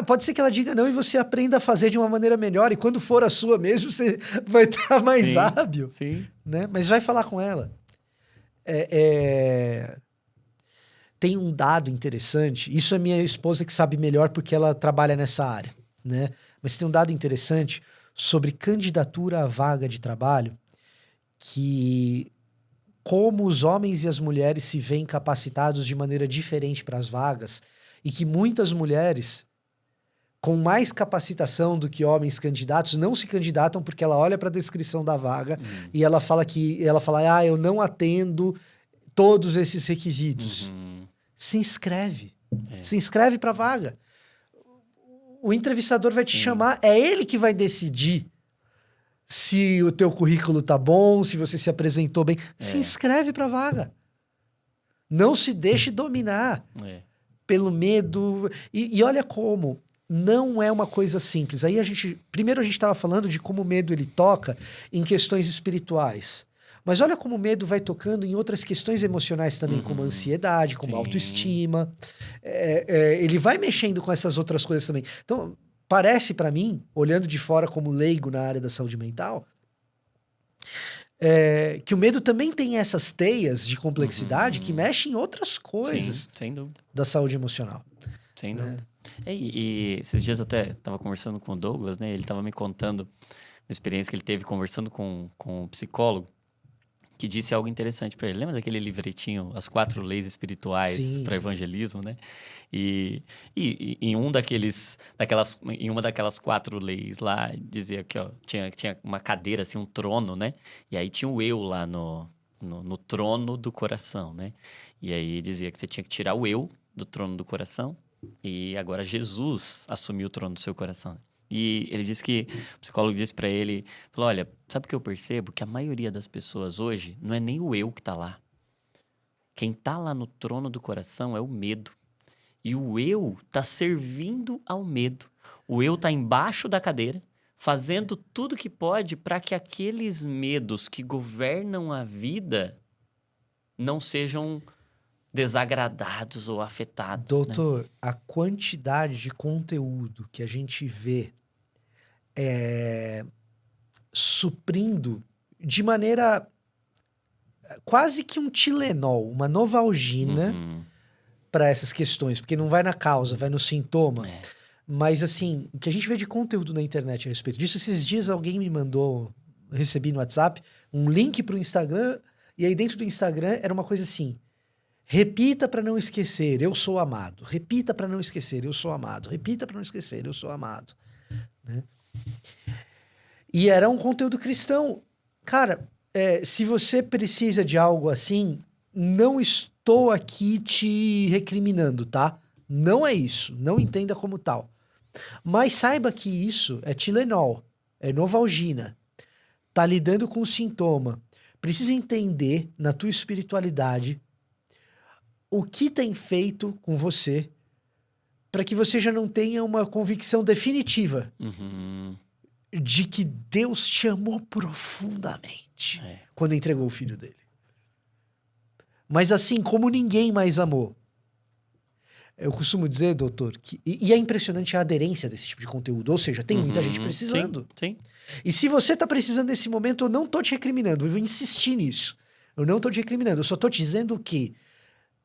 Pode ser que ela diga não e você aprenda a fazer de uma maneira melhor. E quando for a sua mesmo, você vai estar mais hábil. Né? Mas vai falar com ela. Tem um dado interessante. Isso é minha esposa que sabe melhor porque ela trabalha nessa área. Né? Mas tem um dado interessante sobre candidatura à vaga de trabalho, que como os homens e as mulheres se veem capacitados de maneira diferente para as vagas e que muitas mulheres com mais capacitação do que homens candidatos não se candidatam porque ela olha para a descrição da vaga e ela fala eu não atendo todos esses requisitos. Se inscreve. Se inscreve para a vaga. O entrevistador vai te chamar, é ele que vai decidir se o teu currículo tá bom, se você se apresentou bem. Se inscreve pra vaga. Não se deixe dominar pelo medo. E olha como não é uma coisa simples. Aí primeiro a gente estava falando de como o medo ele toca em questões espirituais. Mas olha como o medo vai tocando em outras questões emocionais também, como ansiedade, como autoestima. Ele vai mexendo com essas outras coisas também. Então, parece para mim, olhando de fora como leigo na área da saúde mental, que o medo também tem essas teias de complexidade que mexem em outras coisas sem dúvida. Da saúde emocional. Sem dúvida. E esses dias eu até estava conversando com o Douglas, né? Ele estava me contando uma experiência que ele teve conversando com um psicólogo que disse algo interessante para ele. Lembra daquele livretinho, As 4 Leis Espirituais para Evangelismo, né? E em uma daquelas 4 leis lá, dizia que tinha uma cadeira, assim, um trono, né? E aí tinha o eu lá no trono do coração, né? E aí dizia que você tinha que tirar o eu do trono do coração e agora Jesus assumiu o trono do seu coração. E ele disse que, o psicólogo disse pra ele, falou, olha, sabe o que eu percebo? Que a maioria das pessoas hoje não é nem o eu que tá lá. Quem tá lá no trono do coração é o medo. E o eu tá servindo ao medo. O eu tá embaixo da cadeira, fazendo tudo que pode para que aqueles medos que governam a vida não sejam desagradados ou afetados. Doutor, né? A quantidade de conteúdo que a gente vê suprindo de maneira quase que um Tilenol, uma Novalgina para essas questões, porque não vai na causa, vai no sintoma. Mas assim, o que a gente vê de conteúdo na internet a respeito disso, esses dias alguém me mandou, recebi no WhatsApp, um link para o Instagram, e aí dentro do Instagram era uma coisa assim: repita para não esquecer, eu sou amado. Repita para não esquecer, eu sou amado. Repita para não esquecer, eu sou amado. Né? E era um conteúdo cristão. Cara, se você precisa de algo assim, não estou aqui te recriminando, tá? Não é isso. Não entenda como tal. Mas saiba que isso é Tilenol, é Novalgina. Tá lidando com o sintoma. Precisa entender na tua espiritualidade o que tem feito com você para que você já não tenha uma convicção definitiva de que Deus te amou profundamente quando entregou o filho dele. Mas assim como ninguém mais amou. Eu costumo dizer, doutor, e é impressionante a aderência desse tipo de conteúdo. Ou seja, tem muita gente precisando. Sim. E se você tá precisando nesse momento, eu não tô te recriminando. Eu vou insistir nisso. Eu não tô te recriminando. Eu só tô te dizendo que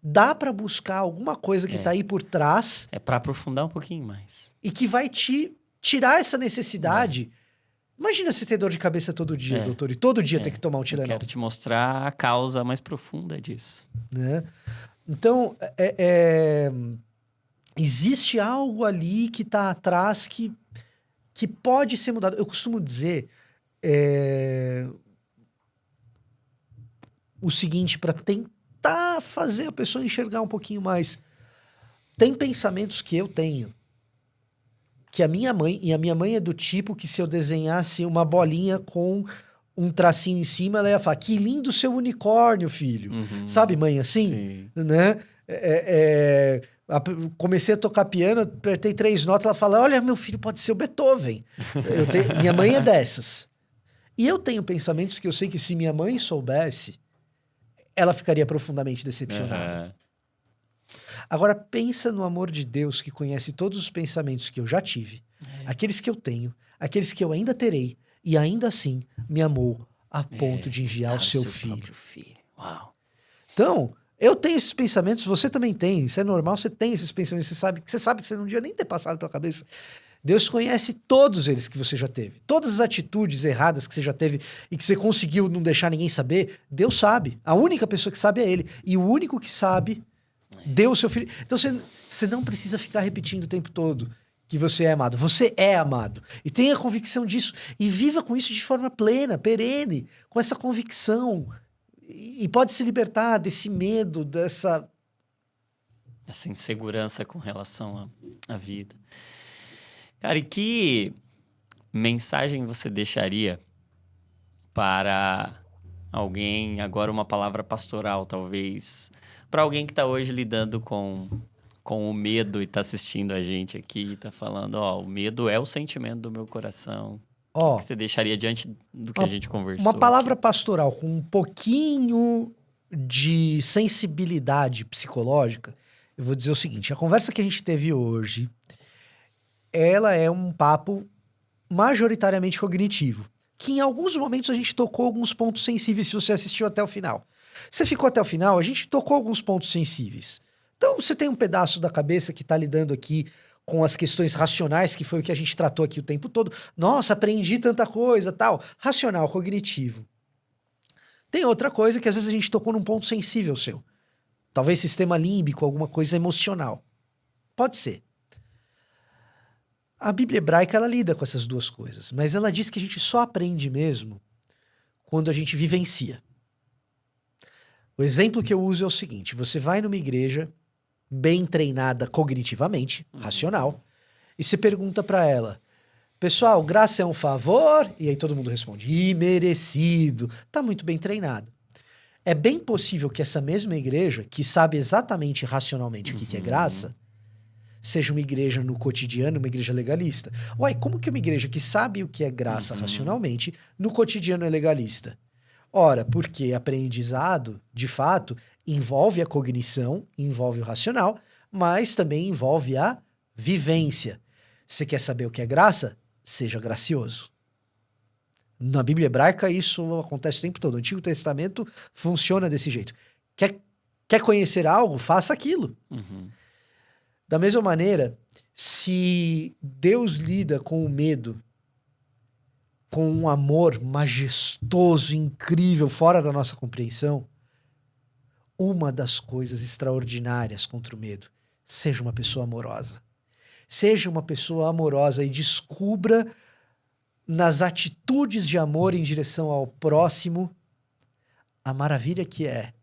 dá pra buscar alguma coisa que tá aí por trás. É pra aprofundar um pouquinho mais. E que vai te tirar essa necessidade. Imagina você ter dor de cabeça todo dia, doutor. E todo dia ter que tomar um Eu Tilenol. quero te mostrar a causa mais profunda disso. Né? Então, existe algo ali que tá atrás que pode ser mudado. Eu costumo dizer o seguinte, para tentar fazer a pessoa enxergar um pouquinho mais. Tem pensamentos que eu tenho, que a minha mãe é do tipo que se eu desenhasse uma bolinha com um tracinho em cima, ela ia falar, que lindo seu unicórnio, filho. Sabe, mãe, assim? Sim. Né? Comecei a tocar piano, apertei 3 notas, ela fala, olha, meu filho pode ser o Beethoven. Minha mãe é dessas. E eu tenho pensamentos que eu sei que se minha mãe soubesse, ela ficaria profundamente decepcionada. Agora, pensa no amor de Deus que conhece todos os pensamentos que eu já tive, aqueles que eu tenho, aqueles que eu ainda terei, e ainda assim me amou a ponto de enviar o seu filho. Uau. Então, eu tenho esses pensamentos, você também tem, isso é normal, você tem esses pensamentos, você sabe que você não devia nem ter passado pela cabeça. Deus conhece todos eles que você já teve. Todas as atitudes erradas que você já teve e que você conseguiu não deixar ninguém saber, Deus sabe. A única pessoa que sabe é Ele. E o único que sabe deu o seu filho. Então você não precisa ficar repetindo o tempo todo que você é amado. Você é amado. E tenha convicção disso. E viva com isso de forma plena, perene, com essa convicção. E pode se libertar desse medo, dessa insegurança com relação à vida. Cara, e que mensagem você deixaria para alguém, agora uma palavra pastoral, talvez, para alguém que está hoje lidando com o medo e está assistindo a gente aqui e está falando, o medo é o sentimento do meu coração. O que você deixaria diante do que a gente conversou? Uma palavra pastoral com um pouquinho de sensibilidade psicológica, eu vou dizer o seguinte, a conversa que a gente teve hoje, ela é um papo majoritariamente cognitivo, que em alguns momentos a gente tocou alguns pontos sensíveis, se você assistiu até o final. Você ficou até o final, a gente tocou alguns pontos sensíveis. Então, você tem um pedaço da cabeça que está lidando aqui com as questões racionais, que foi o que a gente tratou aqui o tempo todo. Nossa, aprendi tanta coisa, tal. Racional, cognitivo. Tem outra coisa que às vezes a gente tocou num ponto sensível seu. Talvez sistema límbico, alguma coisa emocional. Pode ser. A Bíblia hebraica, ela lida com essas duas coisas, mas ela diz que a gente só aprende mesmo quando a gente vivencia. O exemplo que eu uso é o seguinte, você vai numa igreja bem treinada cognitivamente, racional, e você pergunta pra ela, pessoal, graça é um favor? E aí todo mundo responde, imerecido, tá muito bem treinado. É bem possível que essa mesma igreja, que sabe exatamente racionalmente o que é graça, seja uma igreja no cotidiano, uma igreja legalista. Uai, como que uma igreja que sabe o que é graça racionalmente, no cotidiano é legalista? Ora, porque aprendizado, de fato, envolve a cognição, envolve o racional, mas também envolve a vivência. Você quer saber o que é graça? Seja gracioso. Na Bíblia hebraica isso acontece o tempo todo. O Antigo Testamento funciona desse jeito. Quer conhecer algo? Faça aquilo. Da mesma maneira, se Deus lida com o medo, com um amor majestoso, incrível, fora da nossa compreensão, uma das coisas extraordinárias contra o medo, seja uma pessoa amorosa. Seja uma pessoa amorosa e descubra nas atitudes de amor em direção ao próximo a maravilha que é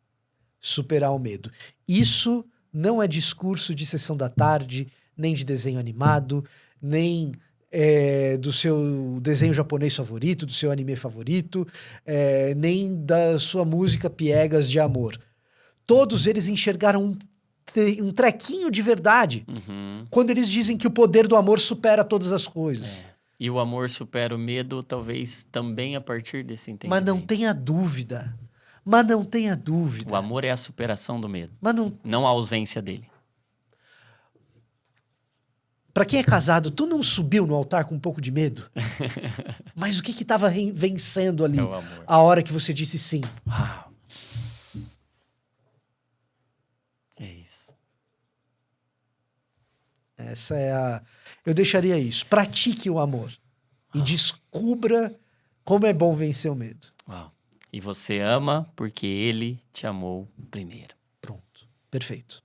superar o medo. Isso não é discurso de sessão da tarde, nem de desenho animado, nem do seu desenho japonês favorito, do seu anime favorito, nem da sua música piegas de amor. Todos eles enxergaram um trequinho de verdade quando eles dizem que o poder do amor supera todas as coisas. E o amor supera o medo, talvez também a partir desse entendimento. Mas não tenha dúvida. O amor é a superação do medo, mas não a ausência dele. Pra quem é casado, tu não subiu no altar com um pouco de medo? Mas o que tava vencendo ali É o amor. a hora que você disse sim? Uau. É isso. Essa é a... Eu deixaria isso. Pratique o amor. E descubra como é bom vencer o medo. Uau. E você ama porque ele te amou primeiro. Pronto. Perfeito.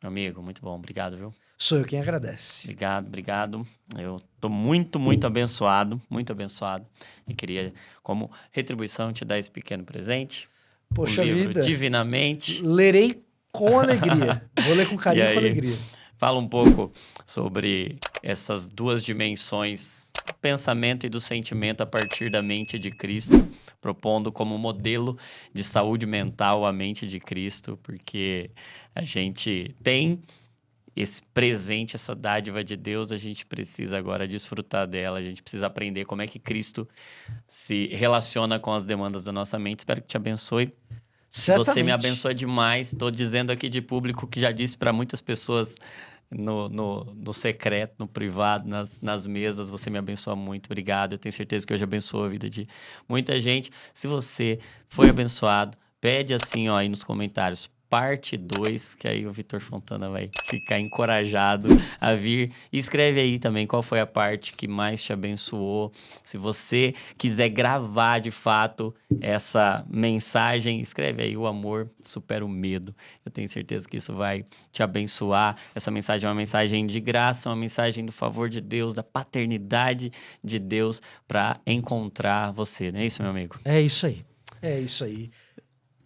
Meu amigo, muito bom. Obrigado, viu? Sou eu quem agradece. Obrigado. Eu tô muito abençoado. Muito abençoado. E queria, como retribuição, te dar esse pequeno presente. Poxa o livro vida. Divinamente. Lerei com alegria. Vou ler com carinho E e com aí? alegria. Fala um pouco sobre essas duas dimensões, do pensamento e do sentimento a partir da mente de Cristo, propondo como modelo de saúde mental a mente de Cristo, porque a gente tem esse presente, essa dádiva de Deus, a gente precisa agora desfrutar dela, a gente precisa aprender como é que Cristo se relaciona com as demandas da nossa mente. Espero que te abençoe. Certamente. Você me abençoa demais. Estou dizendo aqui de público que já disse para muitas pessoas no secreto, no privado, nas mesas. Você me abençoa muito. Obrigado. Eu tenho certeza que hoje abençoa a vida de muita gente. Se você foi abençoado, pede assim, ó, aí nos comentários. Parte 2, que aí o Vitor Fontana vai ficar encorajado a vir. E escreve aí também qual foi a parte que mais te abençoou. Se você quiser gravar de fato essa mensagem, escreve aí: o amor supera o medo. Eu tenho certeza que isso vai te abençoar. Essa mensagem é uma mensagem de graça, uma mensagem do favor de Deus, da paternidade de Deus para encontrar você. Não é isso, meu amigo? É isso aí. É isso aí.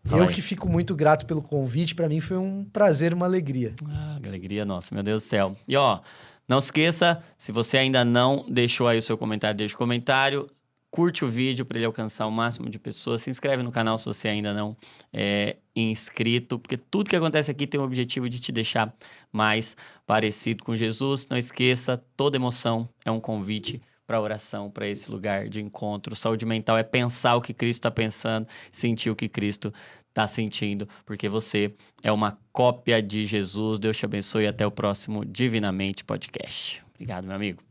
Fala Eu aí. que fico muito grato pelo convite. Para mim foi um prazer, uma alegria. Ah, que alegria nossa, meu Deus do céu. E ó, não esqueça, se você ainda não deixou aí o seu comentário, deixa o comentário. Curte o vídeo para ele alcançar o máximo de pessoas. Se inscreve no canal se você ainda não é inscrito, porque tudo que acontece aqui tem o objetivo de te deixar mais parecido com Jesus. Não esqueça, toda emoção é um convite para oração, para esse lugar de encontro. Saúde mental é pensar o que Cristo está pensando, sentir o que Cristo está sentindo, porque você é uma cópia de Jesus. Deus te abençoe e até o próximo Divinamente Podcast. Obrigado, meu amigo.